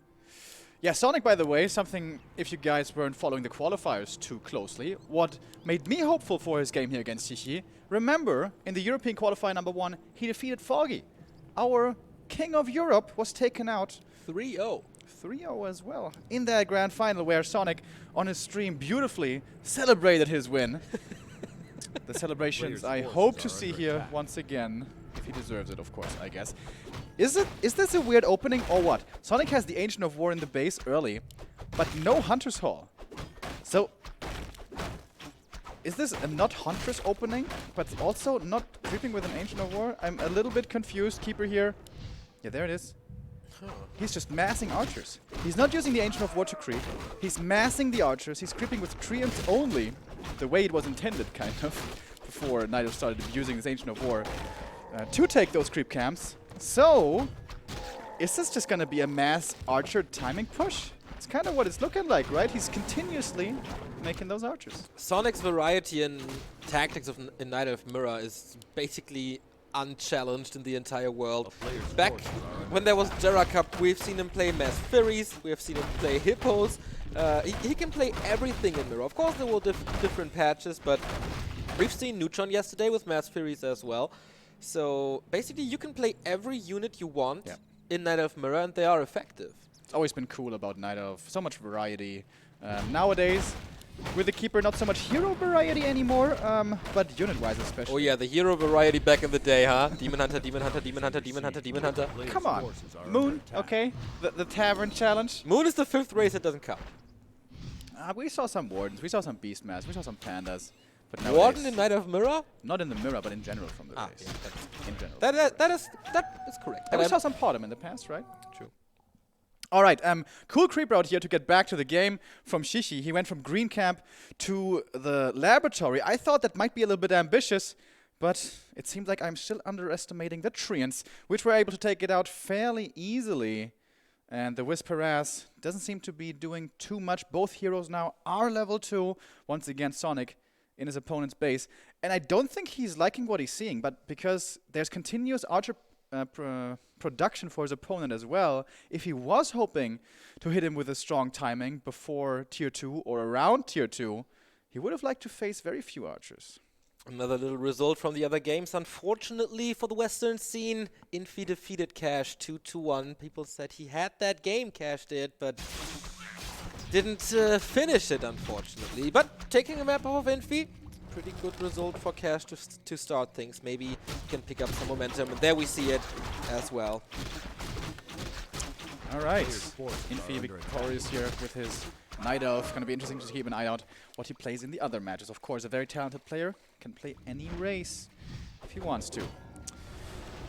Yeah, Sonic, by the way, something, if you guys weren't following the qualifiers too closely, what made me hopeful for his game here against Shishi, remember, in the European qualifier number 1, he defeated Foggy. Our King of Europe was taken out 3-0. 3-0 as well in that grand final, where Sonic on his stream beautifully celebrated his win. The celebrations I hope to see here once again, if he deserves it, of course, I guess. Is this a weird opening or what? Sonic has the Ancient of War in the base early, but no Hunter's Hall. So, is this a not Huntress opening, but also not creeping with an Ancient of War? I'm a little bit confused. Keeper here. Yeah, there it is. He's just massing archers. He's not using the Ancient of War to creep. He's massing the archers. He's creeping with treants only, the way it was intended, kind of, before Night Elf started using his Ancient of War to take those creep camps. So, is this just going to be a mass archer timing push? It's kind of what it's looking like, right? He's continuously making those archers. Sonic's variety in tactics in Night Elf Mirror is basically unchallenged in the entire world. Back when there was Jera Cup, we've seen him play Mass Furies, we have seen him play Hippos. He can play everything in Mirror. Of course, there were different patches, but we've seen Neutron yesterday with Mass Furies as well. So basically, you can play every unit you want in Night Elf Mirror, and they are effective. It's always been cool about Night Elf. So much variety. Nowadays, with the Keeper, not so much hero variety anymore, but unit-wise especially. Oh yeah, the hero variety back in the day, huh? Demon Hunter, Demon Hunter, Demon Hunter, Demon Hunter, Demon Hunter. Come on. Moon, okay. The Tavern Challenge. Moon is the 5th race that doesn't count. We saw some Wardens, we saw some Beastmas, we saw some Pandas. But Warden in Knight of Mirror? Not in the Mirror, but in general from the race. Yeah, in general. That is correct. And we saw some Potom in the past, right? True. All right, cool creep route here to get back to the game from Shishi. He went from Green Camp to the Laboratory. I thought that might be a little bit ambitious, but it seems like I'm still underestimating the Treants, which were able to take it out fairly easily. And the Wisp Harass doesn't seem to be doing too much. Both heroes now are level 2. Once again, Sonik in his opponent's base. And I don't think he's liking what he's seeing, but because there's continuous Archer production for his opponent as well, if he was hoping to hit him with a strong timing before tier 2 or around tier 2, he would have liked to face very few Archers. Another little result from the other games. Unfortunately for the Western scene, Infi defeated Cash 2-1. People said he had that game, Cash did, but didn't finish it, unfortunately. But taking a map off of Infi, pretty good result for Cash to start things. Maybe he can pick up some momentum, and there we see it as well. All right, Infi victorious here with his Night Elf. Gonna be interesting to keep an eye out what he plays in the other matches. Of course, a very talented player can play any race if he wants to.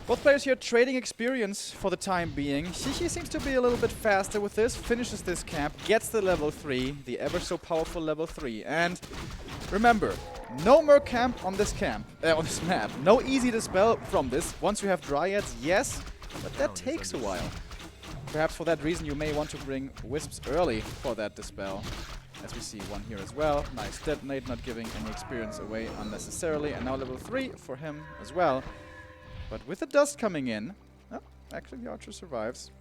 Both players here trading experience for the time being. Shishi seems to be a little bit faster with this, finishes this camp, gets the level 3, the ever so powerful level 3. And remember, no more camp on this map. No easy dispel from this. Once you have Dryads, yes, but that takes a while. Perhaps for that reason you may want to bring Wisps early for that dispel. As we see one here as well. Nice detonate, not giving any experience away unnecessarily. And now level 3 for him as well. But with the dust coming in, oh, actually the Archer survives.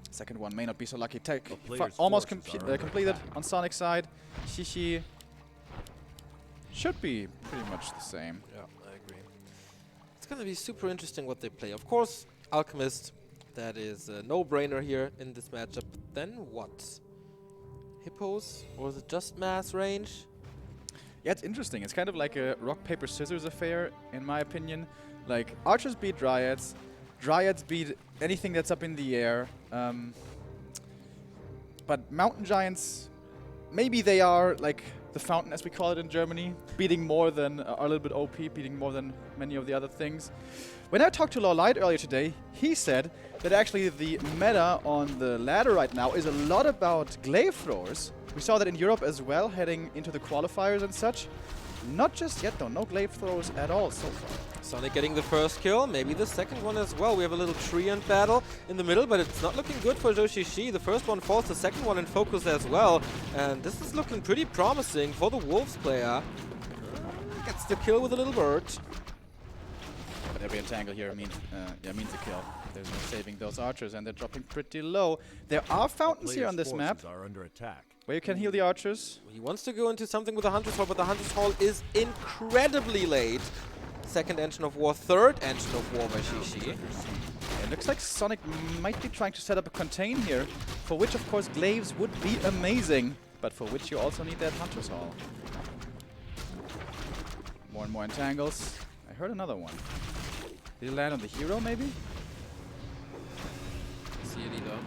Second one may not be so lucky. Tech almost completed on Sonic's side. Shishi should be pretty much the same. Yeah, I agree. It's going to be super interesting what they play. Of course, Alchemist, that is a no-brainer here in this matchup. But then what? Hippos? Or is it just mass range? Yeah, it's interesting. It's kind of like a rock, paper, scissors affair, in my opinion. Like, Archers beat Dryads. Dryads beat anything that's up in the air. But Mountain Giants, maybe they are like the Fountain, as we call it in Germany, beating more than, are a little bit OP, beating more than many of the other things. When I talked to Lawlight earlier today, he said that actually the meta on the ladder right now is a lot about glaive throwers. We saw that in Europe as well, heading into the qualifiers and such. Not just yet though, no glaive throwers at all so far. Sonik getting the first kill, maybe the second one as well. We have a little Treant battle in the middle, but it's not looking good for Joshishi. The first one falls, the second one in focus as well. And this is looking pretty promising for the Wolves player. Gets the kill with a little bird. But every entangle here means a kill. There's no saving those Archers, and they're dropping pretty low. There are fountains here on this map where you can heal the Archers. He wants to go into something with the Hunter's Hall, but the Hunter's Hall is incredibly late. Second Engine of War, third Engine of War by Shishi. It looks like Sonik might be trying to set up a contain here, for which of course glaives would be amazing, but for which you also need that Hunter's Hall. More and more entangles. I heard another one. Did he land on the hero maybe? See it either.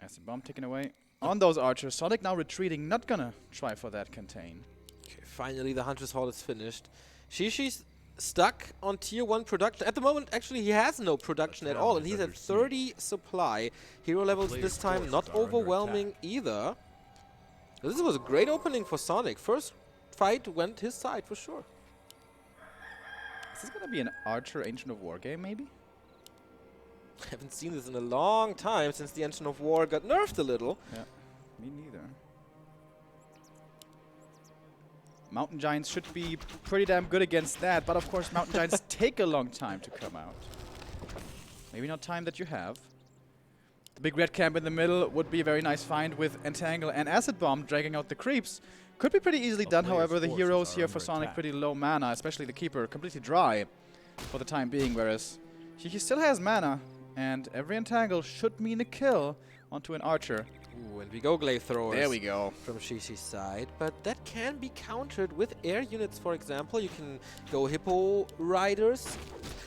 Acid bomb taken away. On those Archers, Sonik now retreating, not gonna try for that contain. Okay, finally the Hunter's Hall is finished. Shishi's stuck on tier 1 production. At the moment, actually, he has no production at all, and he's at 30 supply. Hero levels this time not overwhelming either. This was a great opening for Sonik. First fight went his side for sure. Is this gonna be an Archer Ancient of War game, maybe? I haven't seen this in a long time, since the Engine of War got nerfed a little. Yeah, me neither. Mountain Giants should be pretty damn good against that, but of course Mountain Giants take a long time to come out. Maybe not time that you have. The big red camp in the middle would be a very nice find with Entangle and Acid Bomb dragging out the creeps. Could be pretty easily done, however, the heroes here for Sonik pretty low mana, especially the Keeper, completely dry for the time being, whereas he still has mana, and every Entangle should mean a kill onto an archer. Ooh, and we go glaive throwers. There we go. From Shishi's side, but that can be countered with air units, for example. You can go hippo riders,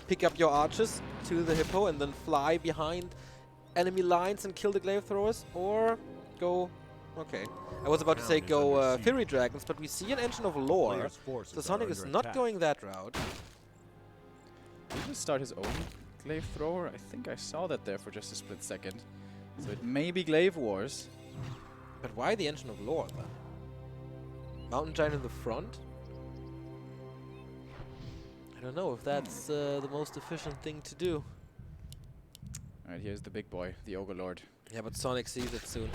pick up your archers to the hippo and then fly behind enemy lines and kill the glaive throwers, or go... Okay, I was about to say go Fury Dragons, but we see an Engine of Lore, so Sonik is not going that route. He will start his own glaive thrower. I think I saw that there for just a split second. So it may be Glaive Wars. But why the Engine of Lore then? Mountain Giant in the front? I don't know if that's the most efficient thing to do. Alright, here's the big boy, the Ogre Lord. Yeah, but Sonik sees it soon.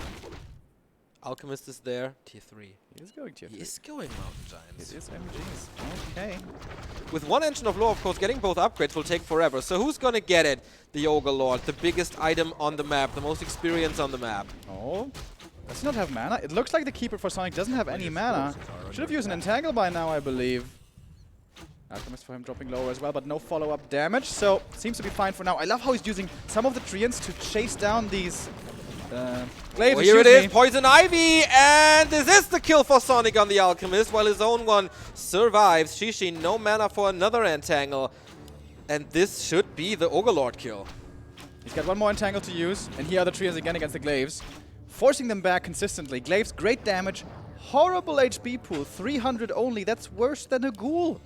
Alchemist is there, tier 3. He is going tier 3. He is going Mountain Giants. It is MGs. Okay. With one Engine of Lore, of course, getting both upgrades will take forever. So who's gonna get it? The Ogre Lord, the biggest item on the map, the most experience on the map. Oh, does he not have mana? It looks like the Keeper for Sonik doesn't have any mana. Should have used an Entangle by now, I believe. Alchemist for him dropping lower as well, but no follow-up damage, so seems to be fine for now. I love how he's using some of the Treants to chase down these glaives. Oh, here it is, Poison Ivy, and this is the kill for Sonik on the Alchemist, while his own one survives. Shishi, no mana for another Entangle, and this should be the Ogre Lord kill. He's got one more Entangle to use, and here are the Treants again against the glaives, forcing them back consistently. Glaives, great damage, horrible HP pool, 300 only, that's worse than a Ghoul.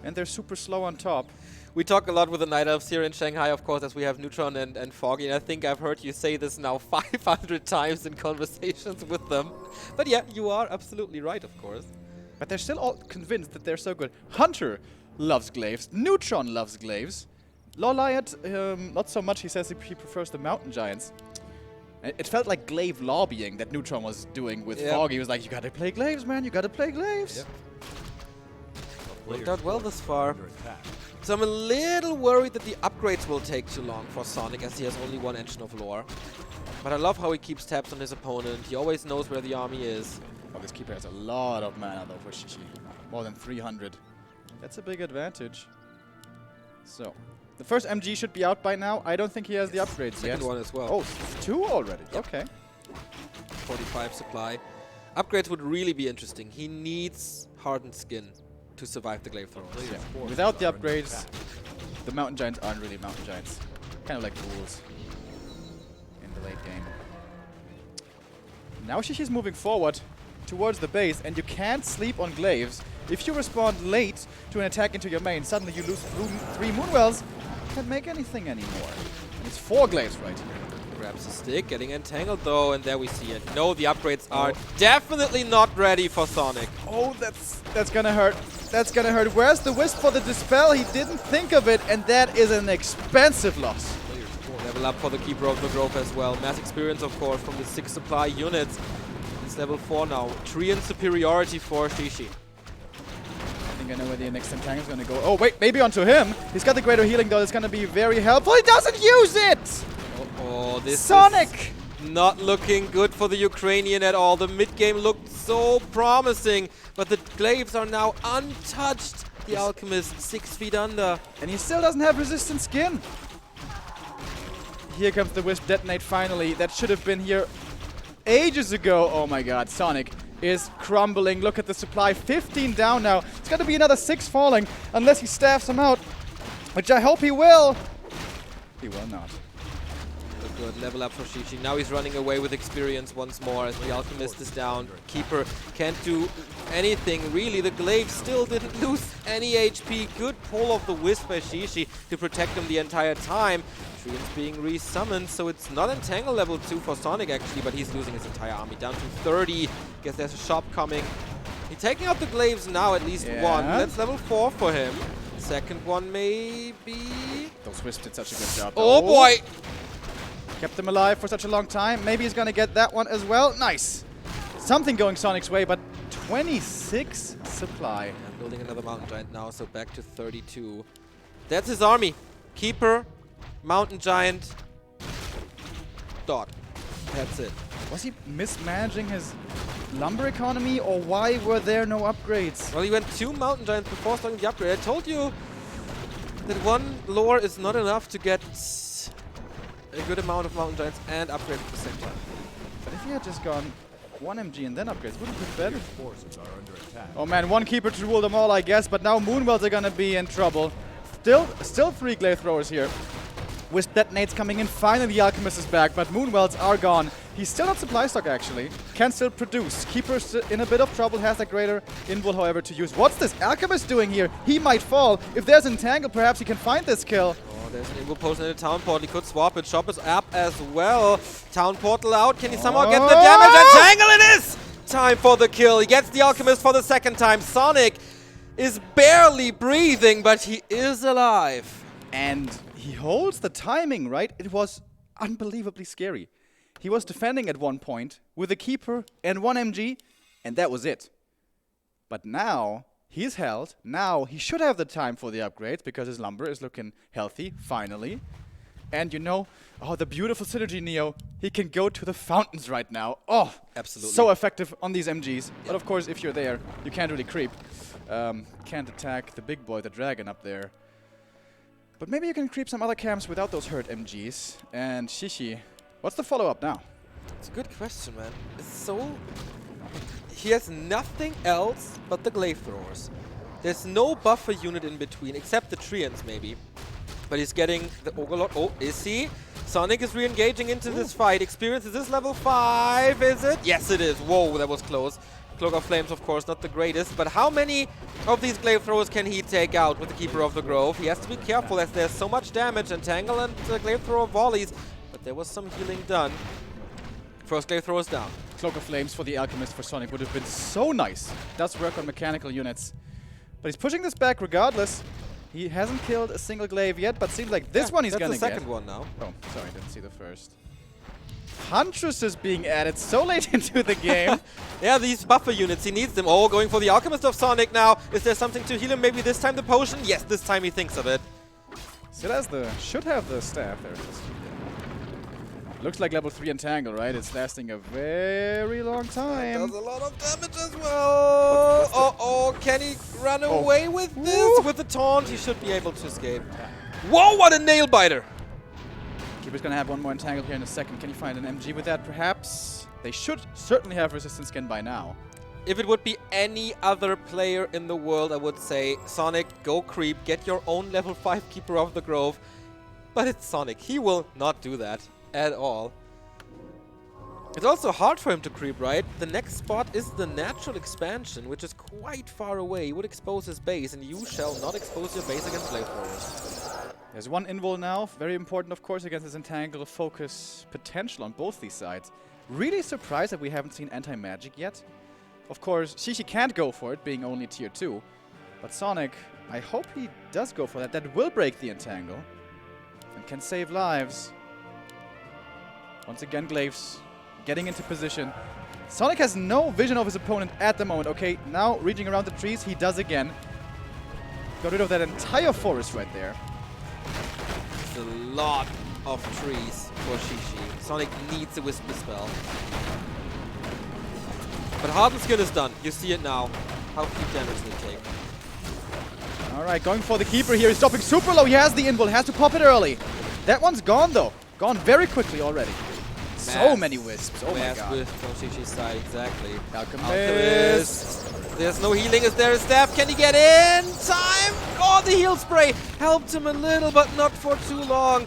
And they're super slow on top. We talk a lot with the Night Elves here in Shanghai, of course, as we have Neutron and Foggy. And I think I've heard you say this now 500 times in conversations with them. But yeah, you are absolutely right, of course. But they're still all convinced that they're so good. Hunter loves glaives. Neutron loves glaives. Loliot, not so much. He says he prefers the Mountain Giants. It felt like glaive lobbying that Neutron was doing with Foggy. He was like, you gotta play glaives, man. You gotta play glaives. Yep. Worked out well this far. So I'm a little worried that the upgrades will take too long for Sonik, as he has only one Engine of Lore. But I love how he keeps tabs on his opponent. He always knows where the army is. Oh, this Keeper has a lot of mana though for Shishi. More than 300. That's a big advantage. So, the first MG should be out by now. I don't think he has the upgrades yet. Second one as well. Oh, 2 already. Yep. Okay. 45 supply. Upgrades would really be interesting. He needs Hardened Skin to survive the glaive throwers. Yeah. Without the upgrades, the Mountain Giants aren't really Mountain Giants. Kind of like Ghouls in the late game. Now Shishi's moving forward towards the base, and you can't sleep on glaives. If you respond late to an attack into your main, suddenly you lose 3 Moonwells. You can't make anything anymore. And it's 4 glaives right here. Grabs a stick, getting entangled though, and there we see it. No, the upgrades are definitely not ready for Sonik. Oh, that's gonna hurt. That's gonna hurt. Where's the Wisp for the Dispel? He didn't think of it, and that is an expensive loss. Level up for the Keeper of the Grove as well. Mass experience, of course, from the 6 supply units. It's level 4 now. Treant superiority for Shishi. I think I know where the next Entangle is gonna go. Oh, wait, maybe onto him. He's got the greater healing though. It's gonna be very helpful. He doesn't use it! Oh, this Sonik! is not looking good for the Ukrainian at all. The mid-game looked so promising, but the glaives are now untouched. The Alchemist 6 feet under. And he still doesn't have resistant skin. Here comes the Wisp Detonate finally. That should have been here ages ago. Oh my god, Sonik is crumbling. Look at the supply, 15 down now. It's gonna be another 6 falling unless he staffs him out, which I hope he will. He will not. Good level up for Shishi. Now he's running away with experience once more as the Alchemist is down. Keeper can't do anything really. The glaive still didn't lose any HP. Good pull of the Wisp by Shishi to protect him the entire time. Treant's being resummoned, so it's not Entangle level 2 for Sonik actually, but he's losing his entire army down to 30. Guess there's a shop coming. He's taking out the glaives now, at least one. That's level 4 for him. Second one maybe. Those Wisps did such a good job. Oh boy! Kept him alive for such a long time. Maybe he's gonna get that one as well. Nice. Something going Sonic's way, but 26 supply. I'm building another Mountain Giant now, so back to 32. That's his army. Keeper, Mountain Giant, Dot. That's it. Was he mismanaging his lumber economy, or why were there no upgrades? Well, he went 2 Mountain Giants before starting the upgrade. I told you that 1 lore is not enough to get a good amount of Mountain Giants and upgrade at the same time. he had just gone 1 MG and then upgrades, wouldn't it be better? Oh man, 1 keeper to rule them all, I guess, but now Moonwells are gonna be in trouble. Still 3 glaive throwers here. With detonates coming in, finally the Alchemist is back, but Moonwells are gone. He's still not supply stock, actually. Can still produce. Keeper's in a bit of trouble, has a greater invul, however, to use. What's this Alchemist doing here? He might fall. If there's Entangle, perhaps he can find this kill. Oh, there's an invul potion in the Town Portal. He could swap it. Shop is up as well. Town Portal out. Can he somehow get the damage? Entangle it is! Time for the kill. He gets the Alchemist for the second time. Sonik is barely breathing, but he is alive. And he holds the timing, right? It was unbelievably scary. He was defending at one point with a Keeper and 1 MG, and that was it. But now he's held. Now he should have the time for the upgrades because his Lumber is looking healthy, finally. And you know, oh, the beautiful synergy, Neo. He can go to the fountains right now. Oh, absolutely. So effective on these MGs. Yep. But of course, if you're there, you can't really creep. Can't attack the big boy, the dragon up there. But maybe you can creep some other camps without those hurt MGs. And Shishi, what's the follow-up now? It's a good question, man. It's so... He has nothing else but the glaive throwers. There's no buffer unit in between, except the Treants, maybe. But he's getting the Ogre. Oh, is he? Sonik is re-engaging into this fight. Experience, is this level 5, is it? Yes, it is. Whoa, that was close. Cloak of Flames, of course, not the greatest. But how many of these glaive throwers can he take out with the Keeper of the Grove? He has to be careful as there's so much damage. Entangle and glaive thrower volleys. But there was some healing done. First glaive thrower's down. Cloak of Flames for the Alchemist for Sonik would have been so nice. Does work on mechanical units. But he's pushing this back regardless. He hasn't killed a single glaive yet, but seems like this one he's gonna get. That's the second one now. Oh, sorry, didn't see the first. Huntress is being added so late into the game. Yeah, these buffer units, he needs them. Oh, going for the Alchemist of Sonik now. Is there something to heal him? Maybe this time the potion? Yes, this time he thinks of it. Still has should have the staff. There it is. Looks like level 3 Entangle, right? It's lasting a very long time. Does a lot of damage as well. Oh, can he run away with this? With the taunt, he should be able to escape. Whoa, what a nail biter! Keeper's gonna have one more Entangle here in a second. Can you find an MG with that, perhaps? They should certainly have resistance skin by now. If it would be any other player in the world, I would say, Sonik, go creep, get your own level 5 Keeper of the Grove. But it's Sonik. He will not do that at all. It's also hard for him to creep, right? The next spot is the natural expansion, which is quite far away. He would expose his base, and you shall not expose your base against flamethrowers. There's one invul now, very important of course against this Entangle focus potential on both these sides. Really surprised that we haven't seen anti-magic yet. Of course, Shishi can't go for it, being only tier 2. But Sonik, I hope he does go for that. That will break the Entangle and can save lives. Once again, glaives getting into position. Sonik has no vision of his opponent at the moment. Okay, now reaching around the trees, he does again. Got rid of that entire forest right there. It's a lot of trees for Shishi. Sonik needs a Whisper spell. But Hardened Skin is done. You see it now. How few damage they take. Alright, going for the Keeper here. He's dropping super low. He has the invul. Has to pop it early. That one's gone though. Gone very quickly already. So many wisps. Oh my god. Wisp from Shishi's side, exactly. Alchemist. There's no healing. Is there a staff? Can he get in? Time! Oh, the heal spray helped him a little, but not for too long.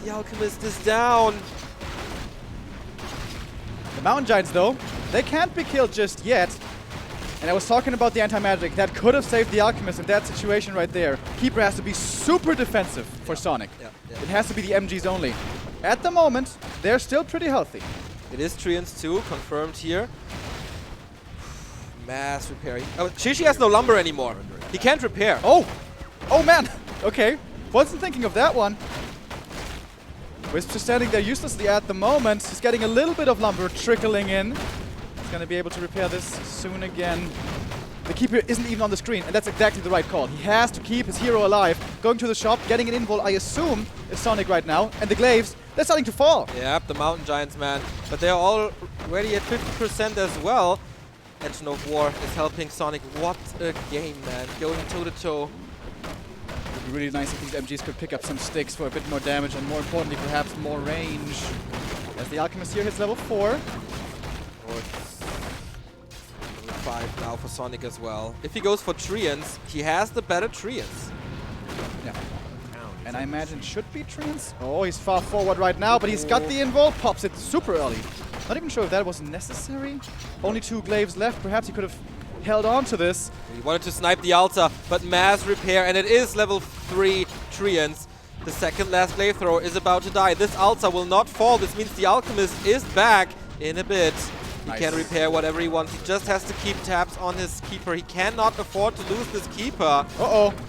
The Alchemist is down. The Mountain Giants, though, they can't be killed just yet. And I was talking about the anti-magic. That could have saved the Alchemist in that situation right there. Keeper has to be super defensive for Sonik. It has to be the MGs only. At the moment, they're still pretty healthy. It is Treants too, confirmed here. Mass repair. Oh, Shishi has no lumber anymore. He can't repair. Oh! Oh man! Okay. Wasn't thinking of that one. Wisps are standing there uselessly at the moment. He's getting a little bit of lumber trickling in. He's going to be able to repair this soon again. The Keeper isn't even on the screen, and that's exactly the right call. He has to keep his hero alive. Going to the shop, getting an invul, I assume, is Sonik right now. And the glaives, they're starting to fall. Yep, the Mountain Giants, man. But they're already at 50% as well. Engine of War is helping Sonik. What a game, man. Going toe-to-toe. It would be really nice if these MGs could pick up some sticks for a bit more damage and more importantly, perhaps more range. As the Alchemist here hits level 4. 5 now for Sonik as well. If he goes for Treants, he has the better Treants. Yeah. And I imagine it should be Treants. Oh, he's far forward right now, but he's got the invul. Pops it super early. Not even sure if that was necessary. Only 2 glaives left. Perhaps he could have held on to this. He wanted to snipe the Altar, but mass repair, and it is level 3 Treants. The second last glaive thrower is about to die. This Altar will not fall. This means the Alchemist is back in a bit. He can repair whatever he wants. He just has to keep tabs on his keeper. He cannot afford to lose this keeper.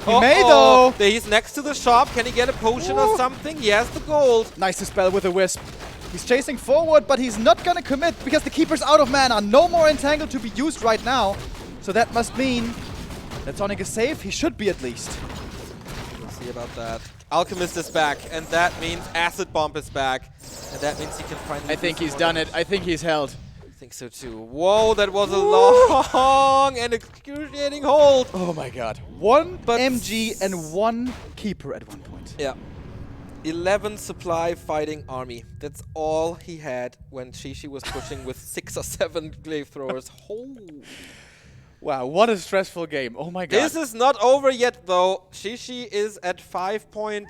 He may though. He's next to the shop. Can he get a potion or something? He has the gold. Nice dispel with a wisp. He's chasing forward, but he's not gonna commit because the keeper's out of mana. No more entangle to be used right now. So that must mean that Sonik is safe. He should be at least. We'll see about that. Alchemist is back, and that means Acid Bomb is back. And that means he can finally... I think he's done it. I think he's held. I think so too. Whoa, that was a long and excruciating hold. Oh my god. 1 MG and 1 keeper at one point. Yeah. 11 supply fighting army. That's all he had when Shishi was pushing with 6 or 7 glaive throwers. Wow, what a stressful game. Oh my god. This is not over yet though. Shishi is at 5.6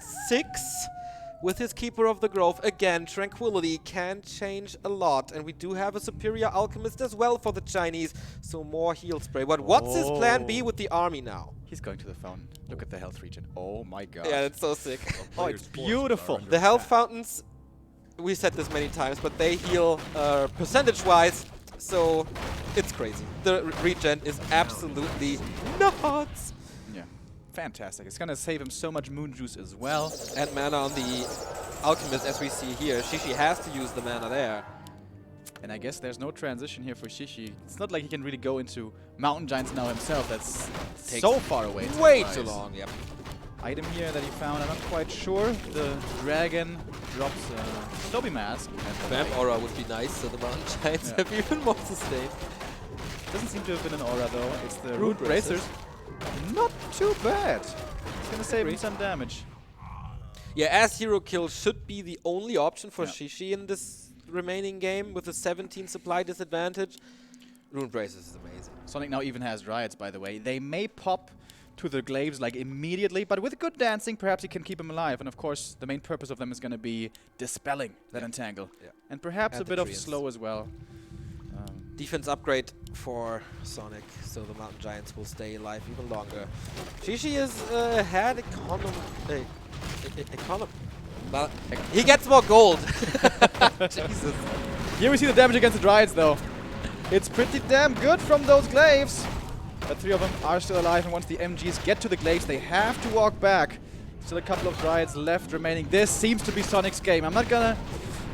with his Keeper of the Grove. Again, Tranquility can change a lot. And we do have a superior Alchemist as well for the Chinese. So more heal spray. But what's his plan B with the army now? He's going to the fountain. Look at the health regen. Oh my god. Yeah, it's so sick. Oh, it's beautiful. The health fountains, we said this many times, but they heal percentage-wise. So it's crazy. The regen is absolutely nuts. Yeah, fantastic. It's gonna save him so much moon juice as well. And mana on the Alchemist, as we see here. Shishi has to use the mana there. And I guess there's no transition here for Shishi. It's not like he can really go into Mountain Giants now himself. That's so far away. Way too long, yep. Item here that he found, I'm not quite sure. The dragon drops a Stoby Mask. Vamp Aura would be nice, so the Mountain Giants have even more sustain. Doesn't seem to have been an aura though. It's the Root Bracers. Not too bad. It's gonna save him some damage. Yeah, as hero kill should be the only option for Shishi in this remaining game with a 17 supply disadvantage. Rune Bracers is amazing. Sonik now even has Riots, by the way. They may pop to the glaives like immediately, but with good dancing, perhaps he can keep him alive. And of course, the main purpose of them is going to be dispelling that entangle. Yeah. And perhaps a bit of slow as well. Defense upgrade for Sonik, so the Mountain Giants will stay alive even longer. Shishi is had but he gets more gold. Jesus. Here we see the damage against the Dryads though. It's pretty damn good from those glaives. But 3 of them are still alive, and once the MGs get to the glaives, they have to walk back. Still a couple of Dryads left remaining. This seems to be Sonic's game. I'm not gonna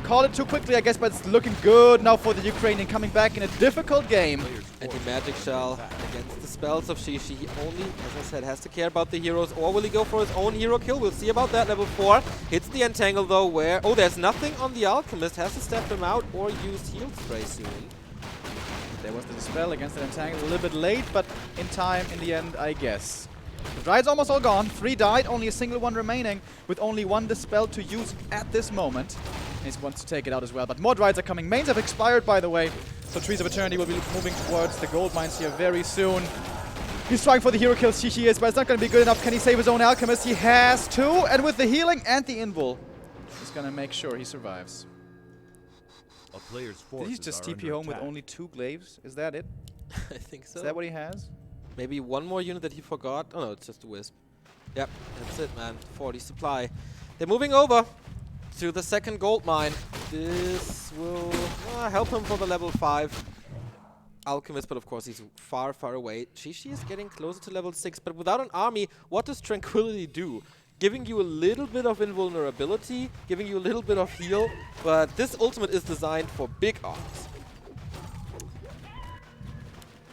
call it too quickly, I guess, but it's looking good now for the Ukrainian, coming back in a difficult game. Anti-magic shell against the spells of Shishi. He only, as I said, has to care about the heroes, or will he go for his own hero kill? We'll see about that. Level 4 hits the entangle though, where there's nothing on the Alchemist. Has to step him out or use heal spray soon. There was the dispel against the entangle, a little bit late, but in time in the end, I guess. The Dryads almost all gone. 3 died, only a single one remaining, with only 1 dispel to use at this moment. And he wants to take it out as well, but more Dryads are coming. Mains have expired, by the way, so Trees of Eternity will be moving towards the gold mines here very soon. He's trying for the hero kill, Shishi is, but it's not going to be good enough. Can he save his own Alchemist? He has to, and with the healing and the invul, he's going to make sure he survives. Did he just TP home with only 2 glaives? Is that it? I think so. Is that what he has? Maybe 1 more unit that he forgot. Oh no, it's just a wisp. Yep, that's it, man. 40 supply. They're moving over to the second gold mine. This will help him for the level 5 Alchemist, but of course he's far, far away. Shishi is getting closer to level 6, but without an army, what does Tranquility do? Giving you a little bit of invulnerability, giving you a little bit of heal, but this ultimate is designed for big arms.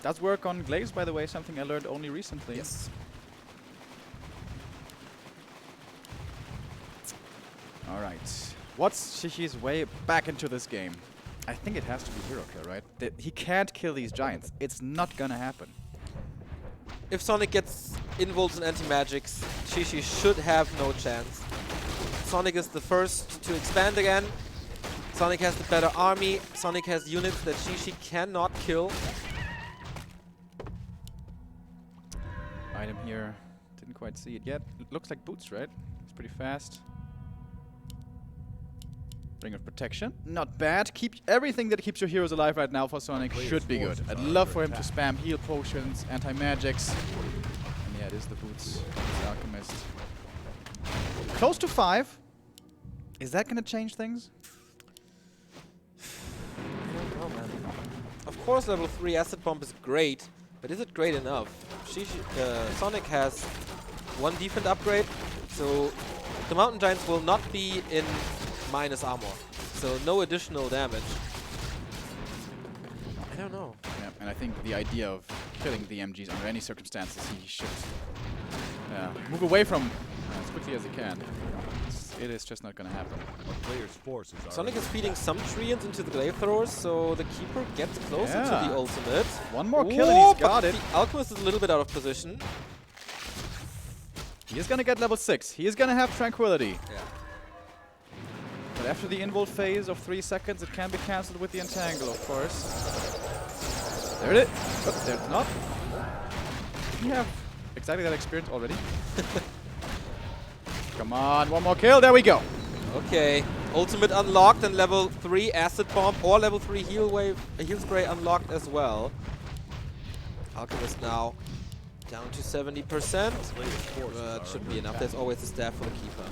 Does work on glaives, by the way, something I learned only recently. Yes. Alright. What's Shishi's way back into this game? I think it has to be hero kill, right? He can't kill these giants. It's not gonna happen. If Sonik gets invuls and anti-magics, Shishi should have no chance. Sonik is the first to expand again. Sonik has the better army. Sonik has units that Shishi cannot kill. item here. Didn't quite see it yet. It looks like boots, right? It's pretty fast. Ring of protection. Not bad. Keep everything that keeps your heroes alive right now for Sonik should be good. I'd love for him to spam heal potions, anti-magics. And yeah, it is the boots. It's the Alchemist. Close to 5. Is that gonna change things? I don't know, man. Of course, level 3 acid bomb is great, but is it great enough? Sonik has 1 defense upgrade, so the Mountain Giants will not be in minus armor, so no additional damage. I don't know. Yeah, and I think the idea of killing the MGs under any circumstances, he should move away from as quickly as he can. It is just not going to happen. Sonik is feeding some treants into the glaive throwers, so the keeper gets closer to the ultimate. One more kill and he's got it. The Alchemist is a little bit out of position. He is going to get level 6. He is going to have Tranquility. Yeah. But after the involt phase of 3 seconds, it can be cancelled with the Entangle, of course. There it is. Oh, there's not. We have exactly that experience already. Come on, one more kill. There we go. Okay, ultimate unlocked and level 3 acid bomb or level 3 heal spray unlocked as well. Alchemist now down to 70%. It should be enough. There's always a staff for the keeper.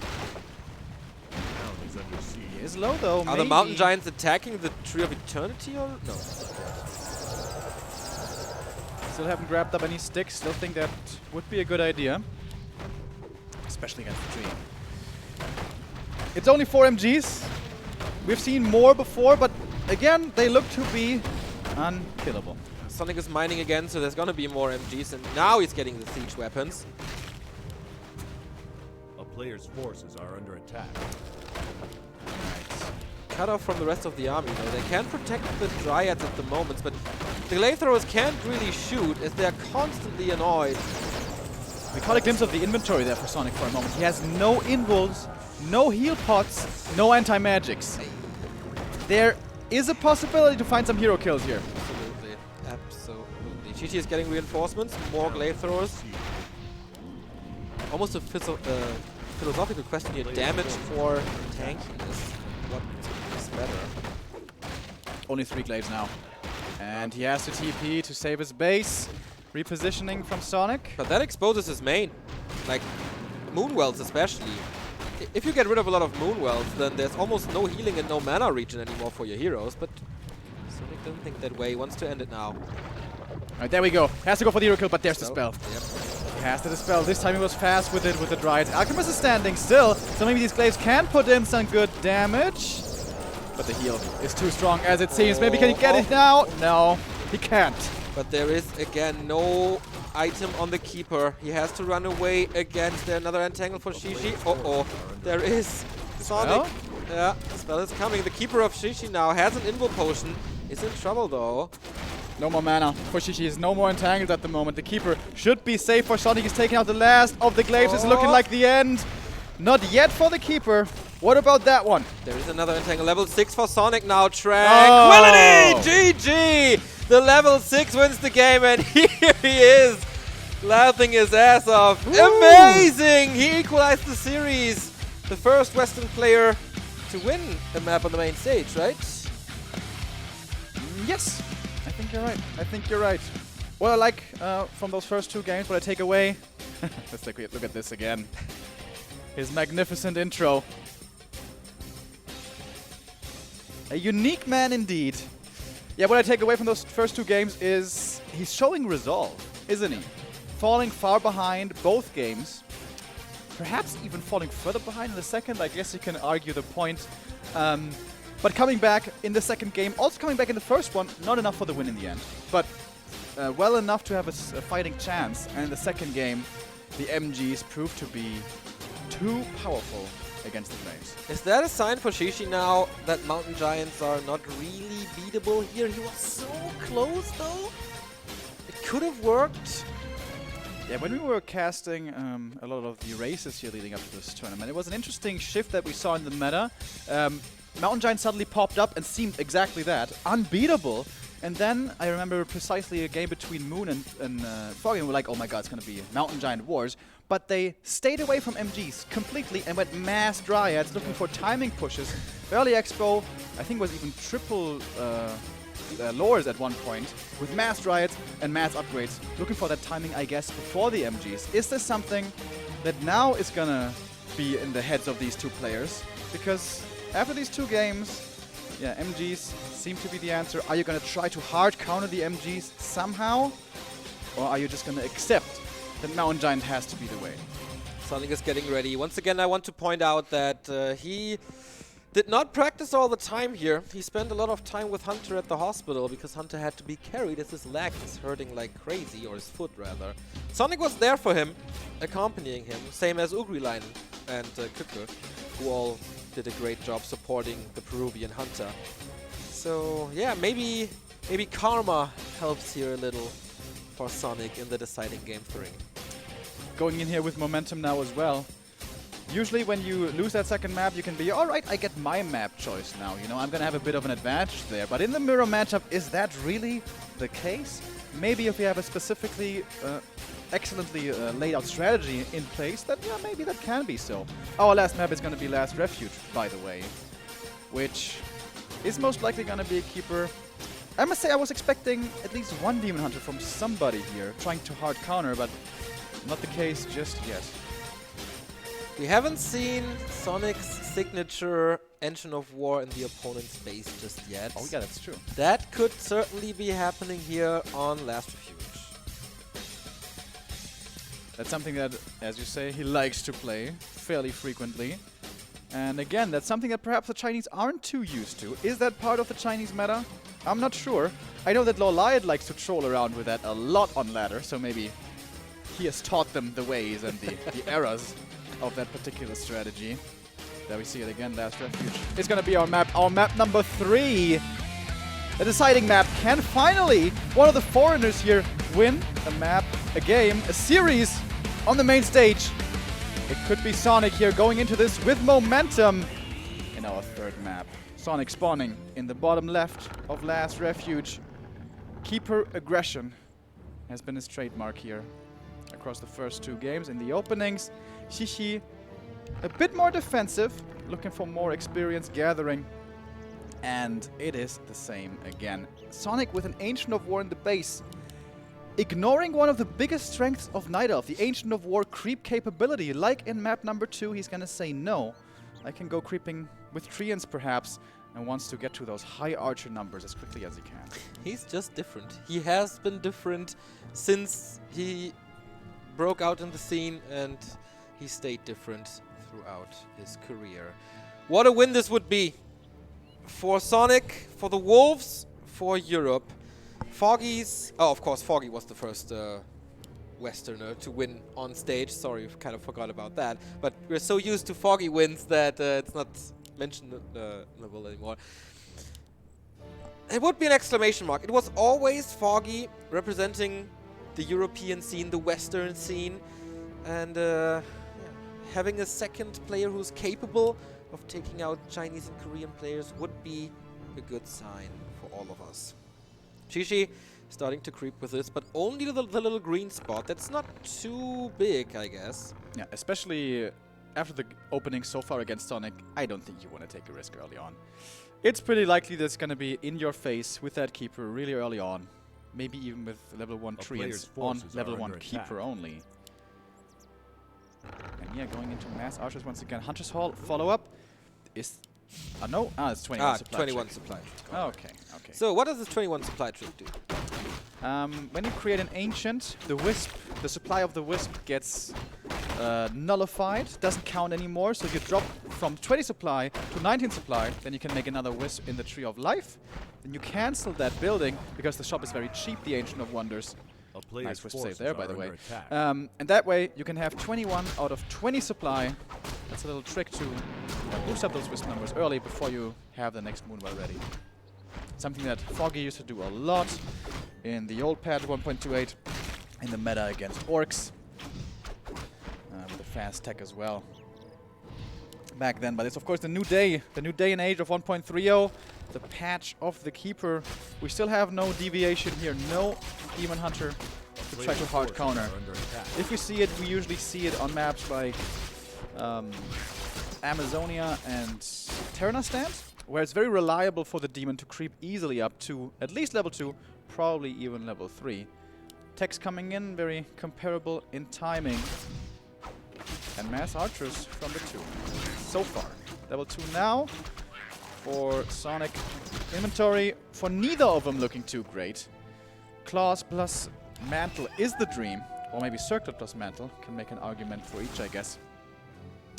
He is low though. Are the Mountain Giants attacking the Tree of Eternity or no? Still haven't grabbed up any sticks. Still think that would be a good idea. Especially against the tree. It's only 4 MGs. We've seen more before, but again, they look to be unkillable. Sonik is mining again, so there's gonna be more MGs, and now he's getting the siege weapons. A player's forces are under attack. Cut off from the rest of the army, though. They can protect the Dryads at the moment, but the glaive throwers can't really shoot as they're constantly annoyed. We caught a glimpse of the inventory there for Sonik for a moment. He has no invulns, no heal pots, no anti-magics. There is a possibility to find some hero kills here. Absolutely. Absolutely. GT is getting reinforcements, more glaive throwers. Almost a philosophical question here. Damage for tankiness. What is better? Only 3 glaives now. And he has to TP to save his base. Repositioning from Sonik. But that exposes his main. Like, Moonwells especially. If you get rid of a lot of Moonwells, then there's almost no healing and no mana regen anymore for your heroes. But Sonik doesn't think that way. He wants to end it now. Alright, there we go. Has to go for the hero kill, but there's the spell. Yep. He has to dispel. This time he was fast with it with the Dryad. Alchemist is standing still, so maybe these glaives can put in some good damage. But the heal is too strong as it seems. Maybe can he get it now? No, he can't. But there is, again, no item on the keeper. He has to run away again. Is there another entangle for Shishi? Uh-oh. There is. Sonik. Yeah, the spell is coming. The keeper of Shishi now has an invul potion. Is in trouble, though. No more mana for Shishi. No more entangles at the moment. The keeper should be safe for Sonik. He's taking out the last of the glaives. It's looking like the end. Not yet for the keeper. What about that one? There is another entangle. Level 6 for Sonik now. Tranquility! GG! The level 6 wins the game, and here he is, laughing his ass off. Woo. Amazing! He equalized the series. The first Western player to win a map on the main stage, right? Yes, I think you're right. I think you're right. What I like from those first 2 games, what I take away, let's look at this again. His magnificent intro. A unique man indeed. Yeah, what I take away from those first 2 games is he's showing resolve, isn't he? Falling far behind both games. Perhaps even falling further behind in the second. I guess you can argue the point. But coming back in the second game, also coming back in the first one, not enough for the win in the end. But well enough to have a fighting chance. And in the second game, the MGs proved to be too powerful against the Flames. Is that a sign for Shishi now that Mountain Giants are not really beatable here? He was so close though. It could have worked. Yeah, when we were casting a lot of the races here leading up to this tournament, it was an interesting shift that we saw in the meta. Mountain Giant suddenly popped up and seemed exactly that. Unbeatable. And then I remember precisely a game between Moon and Foggy, and we're like, oh my god, it's going to be Mountain Giant Wars. But they stayed away from MGs completely and went mass Dryads, looking for timing pushes. Early Expo, I think, was even triple lures at one point, with mass Dryads and mass upgrades, looking for that timing, I guess, before the MGs. Is this something that now is going to be in the heads of these two players? Because after these two games, yeah, MGs seem to be the answer. Are you going to try to hard counter the MGs somehow? Or are you just going to accept that Mountain Giant has to be the way? Sonik is getting ready. Once again, I want to point out that he did not practice all the time here. He spent a lot of time with Hunter at the hospital because Hunter had to be carried as his leg is hurting like crazy, or his foot rather. Sonik was there for him, accompanying him, same as Ugrilein and Kükke, who all did a great job supporting the Peruvian Hunter. So yeah, maybe karma helps here a little for Sonik in the deciding game 3. Going in here with momentum now as well. Usually when you lose that second map, you can be, alright, I get my map choice now, you know, I'm gonna have a bit of an advantage there. But in the mirror matchup, is that really the case? Maybe if you have a specifically excellently laid out strategy in place, then yeah, maybe that can be so. Our last map is gonna be Last Refuge, by the way, which is most likely gonna be a keeper. I must say I was expecting at least one Demon Hunter from somebody here, trying to hard counter, but not the case just yet. We haven't seen Sonic's signature Engine of War in the opponent's base just yet. Oh yeah, that's true. That could certainly be happening here on Last Refuge. That's something that, as you say, he likes to play fairly frequently. And again, that's something that perhaps the Chinese aren't too used to. Is that part of the Chinese meta? I'm not sure. I know that Loliad likes to troll around with that a lot on ladder, so maybe he has taught them the ways and the errors of that particular strategy. There we see it again, Last Refuge. It's gonna be our map number 3. The deciding map. Can finally one of the foreigners here win a map, a game, a series on the main stage? It could be Sonik here going into this with momentum in our third map. Sonik spawning in the bottom left of Last Refuge. Keeper aggression has been his trademark here across the first 2 games. In the openings, Xixi a bit more defensive, looking for more experience gathering. And it is the same again. Sonik with an Ancient of War in the base, ignoring one of the biggest strengths of Night Elf, the Ancient of War creep capability. Like in map number 2, he's gonna say no. I can go creeping with Treants perhaps, and wants to get to those high archer numbers as quickly as he can. He's just different. He has been different since he broke out in the scene, and he stayed different throughout his career. What a win this would be for Sonik, for the Wolves, for Europe. Foggy's... Oh, of course, Foggy was the first Westerner to win on stage. Sorry, we kind of forgot about that. But we're so used to Foggy wins that it's not mentionable anymore. It would be an exclamation mark. It was always Foggy representing the European scene, the Western scene. And having a second player who's capable of taking out Chinese and Korean players would be a good sign for all of us. Xixi starting to creep with this, but only the little green spot. That's not too big, I guess. Yeah, especially after the opening so far against Sonik, I don't think you want to take a risk early on. It's pretty likely that it's going to be in your face with that keeper really early on. Maybe even with level 1 Treants on level 1 keeper only. And yeah, going into mass archers once again. Hunter's Hall follow-up is... no? It's 21 supply 21 trick. supply trick. Okay. So what does this 21 supply trick do? When you create an Ancient, the Wisp, the supply of the Wisp gets nullified, doesn't count anymore, so you drop from 20 supply to 19 supply, then you can make another Wisp in the Tree of Life, then you cancel that building, because the shop is very cheap, the Ancient of Wonders. Nice Wisp save there, by the way. And that way, you can have 21 out of 20 supply. That's a little trick to boost up those Wisp numbers early before you have the next Moonwell ready. Something that Foggy used to do a lot in the old patch 1.28, in the meta against Orcs, with a fast tech as well back then. But it's of course the new day and age of 1.30, the patch of the Keeper. We still have no deviation here, no Demon Hunter to try to hard counter. If we see it, we usually see it on maps like Amazonia and Terranastant, where it's very reliable for the Demon to creep easily up to at least level 2, probably even level 3. Techs coming in, very comparable in timing. And mass archers from the 2 so far. Level 2 now for Sonik. Inventory for neither of them looking too great. Claws plus Mantle is the dream. Or maybe Circlet plus Mantle. Can make an argument for each, I guess.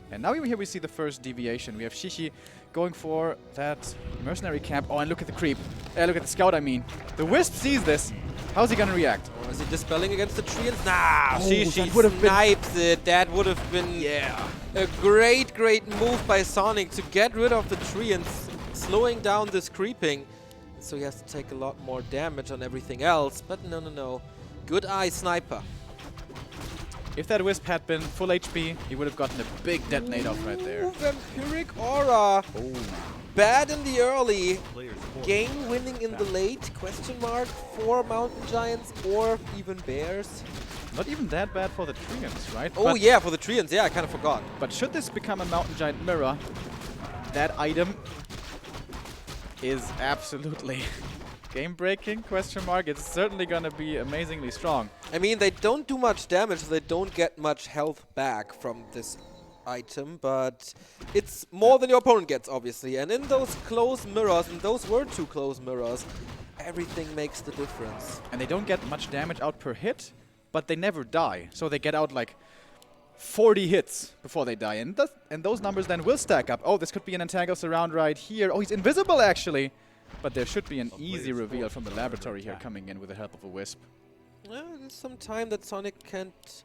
And now here we see the first deviation. We have Shishi going for that mercenary camp. Oh, and look at the creep. Look at the scout, I mean. The Wisp sees this. How's he gonna react? Or is he dispelling against the Treants? Nah, Shishi would have snipes it. That would have been a great, great move by Sonik to get rid of the Treants, slowing down this creeping. So he has to take a lot more damage on everything else. But no, no, no. Good eye, sniper. If that Wisp had been full HP, he would have gotten a big detonate off right there. Vampiric Aura. Bad in the early. Game winning in the late? Question mark for Mountain Giants or even Bears? Not even that bad for the Treants, right? Oh yeah, for the Treants. Yeah, I kind of forgot. But should this become a Mountain Giant mirror, that item is absolutely game-breaking, question mark. It's certainly gonna be amazingly strong. I mean, they don't do much damage, so they don't get much health back from this item, but it's more than your opponent gets, obviously. And in those close mirrors, and those were 2 close mirrors, everything makes the difference. And they don't get much damage out per hit, but they never die. So they get out like 40 hits before they die. And those numbers then will stack up. Oh, this could be an Entangles around right here. Oh, he's invisible, actually. But there should be an easy reveal from the laboratory here coming in with the help of a Wisp. Well, there's some time that Sonik can't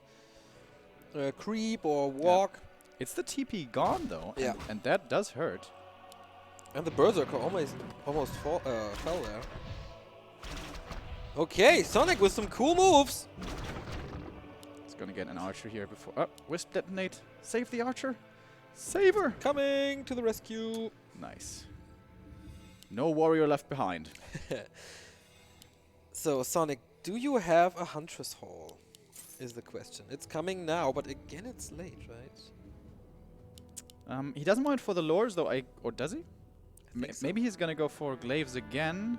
creep or walk. Yeah. It's the TP gone, though. Yeah. And that does hurt. And the Berserker almost fell there. Okay, Sonik with some cool moves. It's gonna get an Archer here before... Oh, Wisp detonate. Save the Archer. Save her. Coming to the rescue. Nice. No warrior left behind. So, Sonik, do you have a Huntress Hall? Is the question. It's coming now, but again, it's late, right? He doesn't want it for the lures, though. Or does he? So. Maybe he's gonna go for Glaives again.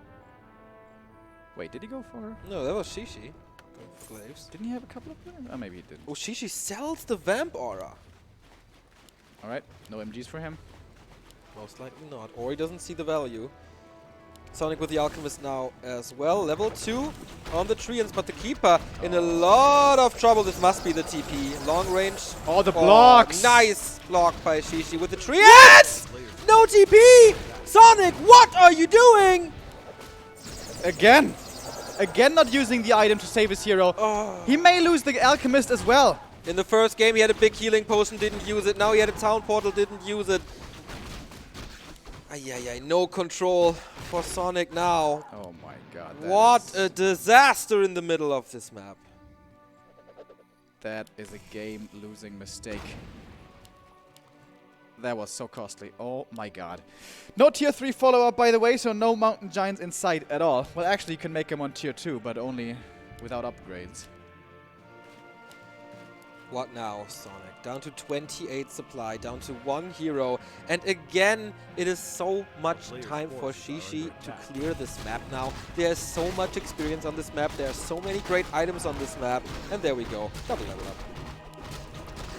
Wait, did he go for... No, that was Shishi. Going for Glaives. Didn't he have a couple of them? Oh, maybe he didn't. Oh, Shishi sells the Vamp Aura. Alright, no MGs for him. Most likely not. Or he doesn't see the value. Sonik with the Alchemist now as well. Level 2 on the Treants, but the Keeper in a lot of trouble. This must be the TP. Long range. Oh, the blocks! Nice block by Shishi with the Treants! No TP! Sonik, what are you doing? Again! Again not using the item to save his hero. Oh. He may lose the Alchemist as well. In the first game, he had a big healing potion, didn't use it. Now he had a Town Portal, didn't use it. No control for Sonik now. Oh my god. What a disaster in the middle of this map. That is a game-losing mistake. That was so costly. Oh my god. No tier 3 follow-up, by the way, so no Mountain Giants in sight at all. Well, actually, you can make them on tier 2, but only without upgrades. What now, Sonik? Down to 28 supply, down to 1 hero. And again, it is so much time for Shishi to clear this map now. There's so much experience on this map. There are so many great items on this map. And there we go. Double level up.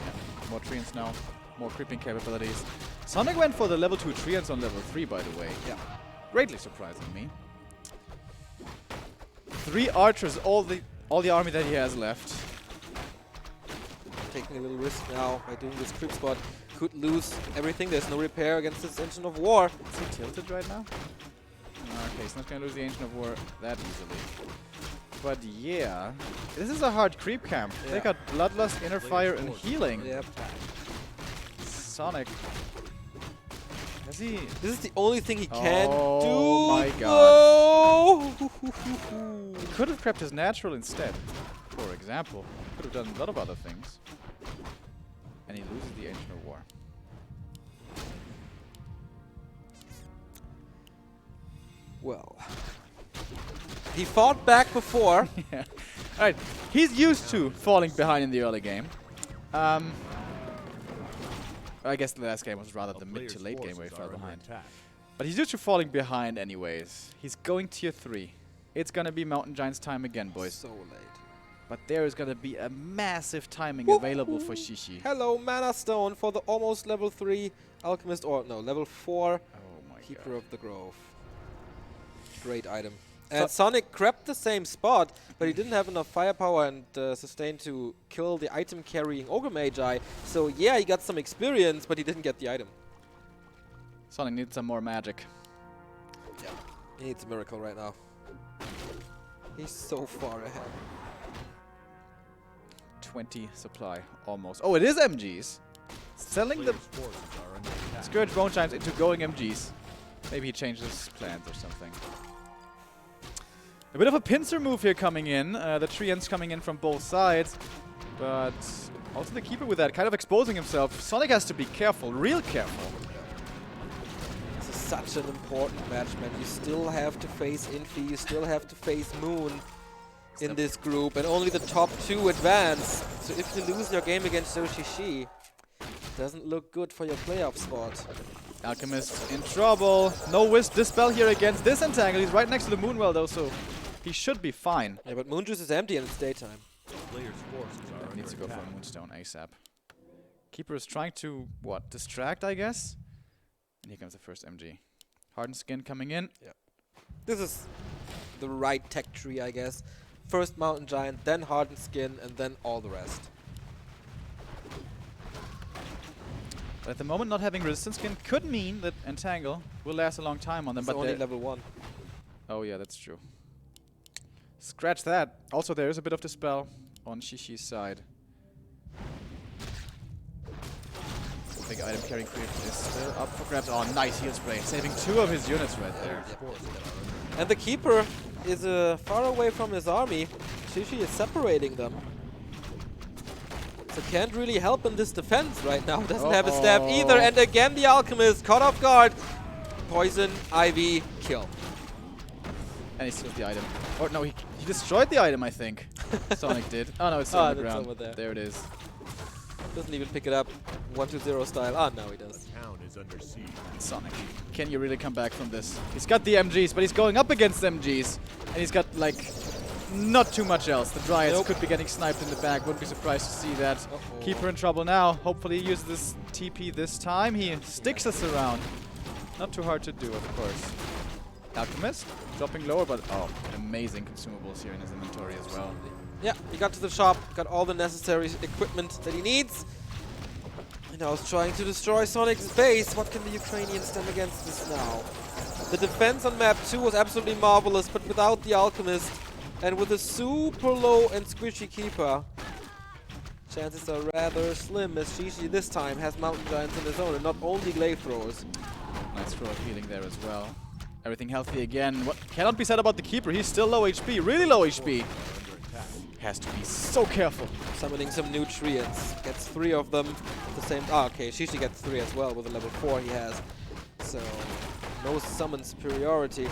Yeah, more Treants now. More creeping capabilities. Sonik went for the level 2 Treants on level 3, by the way. Yeah. Greatly surprising me. 3 Archers, all the army that he has left. Taking a little risk now by doing this creep spot. Could lose everything. There's no repair against this Engine of War. Is he tilted right now? Okay, he's not going to lose the Engine of War that easily. But yeah, this is a hard creep camp. Yeah. They got Bloodlust, Inner Fire, and Healing. Yep. Sonik. Has he... This is the only thing he can do. Oh my god. He could have crept his natural instead, for example. Could have done a lot of other things. And he loses the Ancient of War. Well, He fought back before. Yeah. Alright, he's used to falling behind in the early game. I guess the last game was rather the mid to late game where he fell behind. But he's used to falling behind anyways. He's going tier 3. It's gonna be Mountain Giant's time again, boys. So late. But there is gonna be a massive timing available for Shishi. Hello, Mana Stone for the almost level 3 Alchemist, or no, level 4 Keeper of the Grove. Great item. And Sonik grabbed the same spot, but he didn't have enough firepower and sustain to kill the item carrying Ogre Magi. So yeah, he got some experience, but he didn't get the item. Sonik needs some more magic. Yeah, he needs a miracle right now. He's so far ahead. 20 supply, almost. Oh, it is MGs. Selling the Scourge Bone Chimes into going MGs. Maybe he changes plans or something. A bit of a pincer move here coming in. The Treants coming in from both sides. But also the Keeper with that, kind of exposing himself. Sonik has to be careful, real careful. This is such an important match, man. You still have to face Infi, you still have to face Moon in this group, and only the top 2 advance. So if you lose your game against Yoshishi, it doesn't look good for your playoff spot. Alchemist in trouble. No Wisp Dispel here against this Entangle. He's right next to the Moonwell though, so he should be fine. Yeah, but Moon Juice is empty and it's daytime. Needs to go for a Moonstone ASAP. Keeper is trying to, what, distract, I guess? And here comes the first MG. Hardened Skin coming in. Yeah. This is the right tech tree, I guess. First Mountain Giant, then Hardened Skin, and then all the rest. But at the moment, not having Resistance Skin could mean that Entangle will last a long time on them. It's but only level 1. Oh yeah, that's true. Scratch that. Also, there is a bit of Dispel on Shishi's side. Big item carrying creep is still up for grabs. Oh, nice heal spray. Saving 2 of his units right there. And the Keeper is far away from his army. Shishi is separating them. So can't really help in this defense right now. Doesn't have a stab either. And again the Alchemist caught off guard. Poison, Ivy, kill. And he steals the item. Or no, he destroyed the item, I think. Sonik did. Oh no, it's still on the ground. Over there. There it is. Doesn't even pick it up. 1-2-0 style. Ah, now he does. Sonik, can you really come back from this? He's got the MGs, but he's going up against MGs. And he's got, like, not too much else. The Dryads could be getting sniped in the back. Wouldn't be surprised to see that. Keeper in trouble now. Hopefully he uses this TP this time. He sticks us around. Not too hard to do, of course. Alchemist dropping lower, but amazing consumables here in his inventory as well. Yeah, he got to the shop, got all the necessary equipment that he needs. And now he's trying to destroy Sonic's base. What can the Ukrainians stand against this now? The defense on map 2 was absolutely marvelous, but without the Alchemist and with a super low and squishy Keeper, chances are rather slim, as Shishi this time has Mountain Giants in his own and not only Glaive Throwers. Nice throw of healing there as well. Everything healthy again. What cannot be said about the Keeper? He's still low HP, really low HP. Has to be so careful. Summoning some nutrients. Gets 3 of them. The same. Ah, okay. Shishi gets 3 as well with the level 4 he has. So, no summon superiority.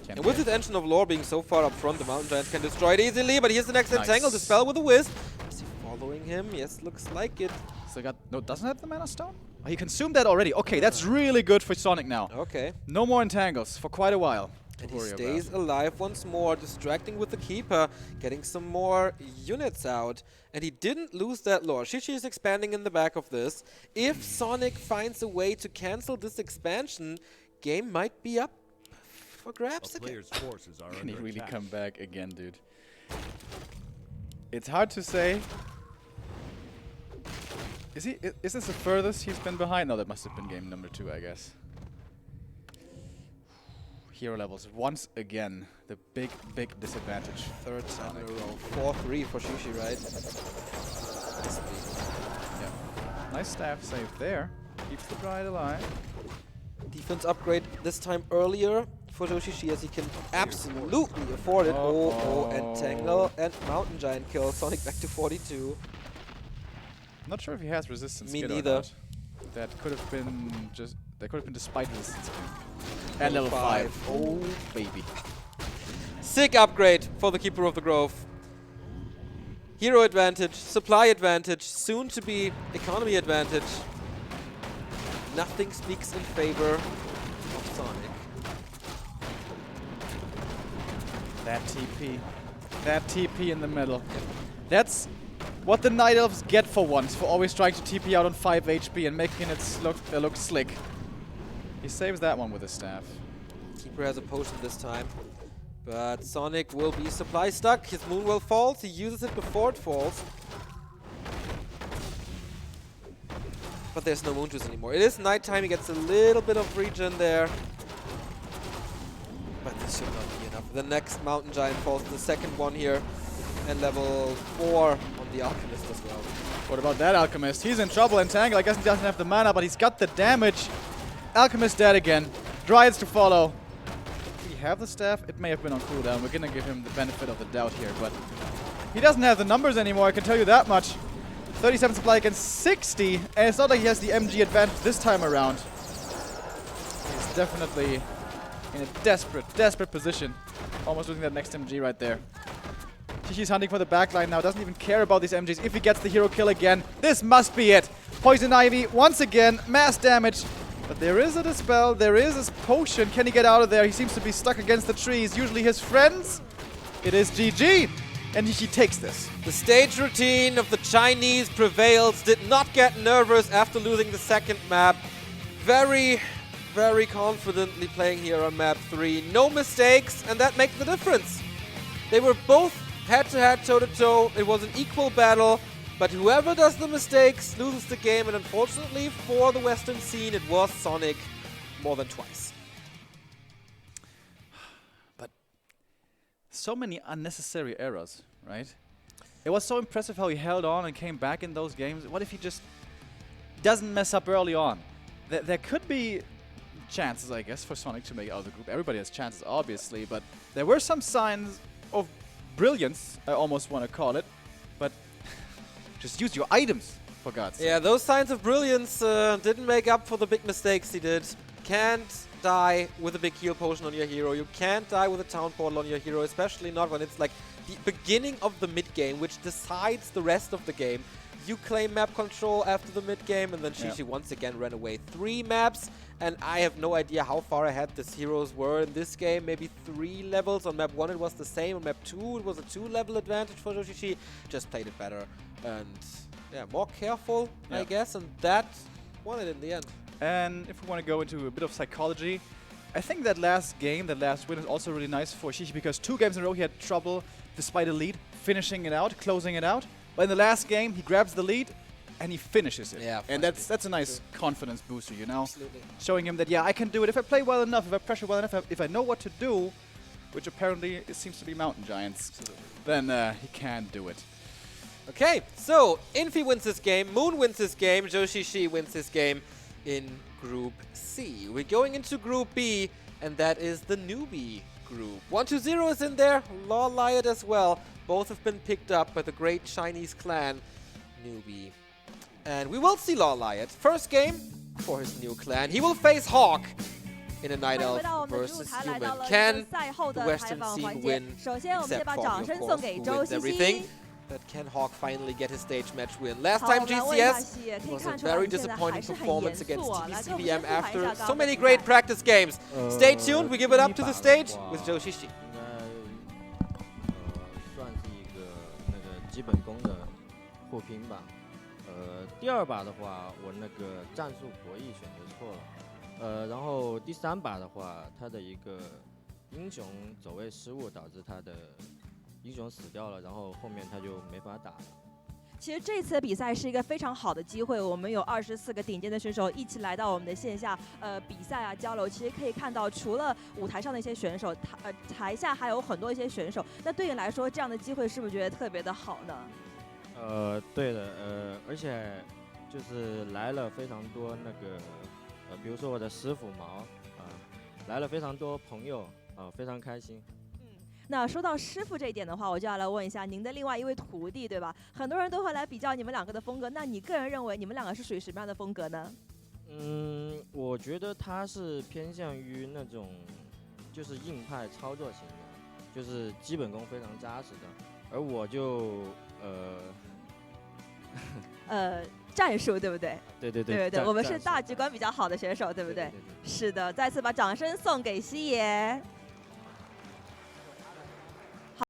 And with his Engine of Lore being so far up front, the Mountain Giants can destroy it easily. But here's the next Entangle. Dispel with a Wisp. Is he following him? Yes, looks like it. So doesn't have the Mana Stone? Oh, he consumed that already. Okay, that's really good for Sonik now. Okay. No more Entangles for quite a while. And he stays alive once more, distracting with the Keeper, getting some more units out. And he didn't lose that lore. Shishi is expanding in the back of this. If Sonik finds a way to cancel this expansion, game might be up for grabs again. Can he really come back again, dude? It's hard to say. Is this the furthest he's been behind? No, that must have been game number 2, I guess. Hero levels once again. The big disadvantage. Third time in a row. 4-3 for Shishi, right? Yeah. Nice staff save there. Keeps the Bride alive. Defense upgrade this time earlier for Yoshishi, as he can absolutely afford it. Entangle and Mountain Giant kill. Sonik back to 42. Not sure if he has resistance. Me neither. That could have been despite resistance. And level 5. Oh, baby. Sick upgrade for the Keeper of the Grove. Hero advantage, supply advantage, soon to be economy advantage. Nothing speaks in favor of Sonic. That TP. That TP in the middle. That's what the Night Elves get for once, for always trying to TP out on 5 HP and making it look slick. He saves that one with his staff. Keeper has a potion this time. But Sonic will be supply stuck. His Moonwell falls. He uses it before it falls. But there's no Moon Juice anymore. It is nighttime. He gets a little bit of regen there. But this should not be enough. The next Mountain Giant falls. The second one here. And level 4 on the Alchemist as well. What about that Alchemist? He's in trouble. Entangle, I guess he doesn't have the mana, but he's got the damage. Alchemist dead again. Dryads to follow. Have the staff? It may have been on cooldown. We're gonna give him the benefit of the doubt here, but he doesn't have the numbers anymore, I can tell you that much. 37 supply against 60, and it's not like he has the MG advantage this time around. He's definitely in a desperate position. Almost losing that next MG right there. Tishi's hunting for the backline now, doesn't even care about these MGs. If he gets the hero kill again, this must be it. Poison Ivy, once again, mass damage. But there is a Dispel, there is his potion. Can he get out of there? He seems to be stuck against the trees. Usually his friends. It is GG. And he takes this. The stage routine of the Chinese prevails. Did not get nervous after losing the second map. Very confidently playing here on map 3. No mistakes, and that makes the difference. They were both head-to-head, toe-to-toe. It was an equal battle. But whoever does the mistakes loses the game, and unfortunately for the Western scene, it was Sonic more than twice. But so many unnecessary errors, right? It was so impressive how he held on and came back in those games. What if he just doesn't mess up early on? There could be chances, I guess, for Sonic to make it out of the group. Everybody has chances, obviously, but there were some signs of brilliance, I almost want to call it. But just use your items, for God's sake. Yeah, those signs of brilliance didn't make up for the big mistakes he did. Can't die with a big heal potion on your hero. You can't die with a town portal on your hero, especially not when it's like the beginning of the mid-game, which decides the rest of the game. You claim map control after the mid-game, and then Shishi once again ran away. 3 maps, and I have no idea how far ahead these heroes were in this game. Maybe 3 levels. On map 1 it was the same. On map 2 it was a 2-level advantage for Shishi. Just played it better. And yeah, more careful, I guess, and that won it in the end. And if we want to go into a bit of psychology, I think that last game, that last win is also really nice for Shishi because 2 games in a row he had trouble, despite a lead, finishing it out, closing it out. But in the last game, he grabs the lead and he finishes it. Yeah, and that's a nice confidence booster, you know? Absolutely. Showing him that, yeah, I can do it. If I play well enough, if I pressure well enough, if I know what to do, which apparently it seems to be Mountain Giants, then he can do it. Okay, so Infi wins this game, Moon wins this game, Joshishi wins this game in Group C. We're going into Group B, and that is the newbie group. 120 is in there, Law Liot as well. Both have been picked up by the great Chinese clan, Newbie. And we will see Law Liot. First game for his new clan. He will face Hawk in a Night Elf versus Human. Can the Western scene win, except for, of course, who wins everything? But can Hawk finally get his stage match win? Last time GCS was a very disappointing performance against TBCBM after so many great practice games. Stay tuned, we give it up to the stage with Joshishi. 算是一个那个基本功的破拼吧。第2把的话，我那个战术博弈选择错了。然后第3把的话，他的一个英雄走位失误导致他的英雄死掉了，然后后面他就没法打了。其实这次的比赛是一个非常好的机会，我们有24个顶尖的选手一起来到我们的线下比赛啊交流。其实可以看到，除了舞台上的一些选手，台下还有很多一些选手。那对你来说，这样的机会是不是觉得特别的好呢？对的，而且就是来了非常多那个比如说我的师傅毛来了非常多朋友非常开心。那说到师傅这一点的话，我就要来问一下您的另外一位徒弟，对吧？很多人都会来比较你们2个的风格，那你个人认为你们2个是属于什么样的风格呢？我觉得他是偏向于那种就是硬派操作型的，就是基本功非常扎实的，而我就战术对不对？对，我们是大局观比较好的选手，对不对？是的，再次把掌声送给西野。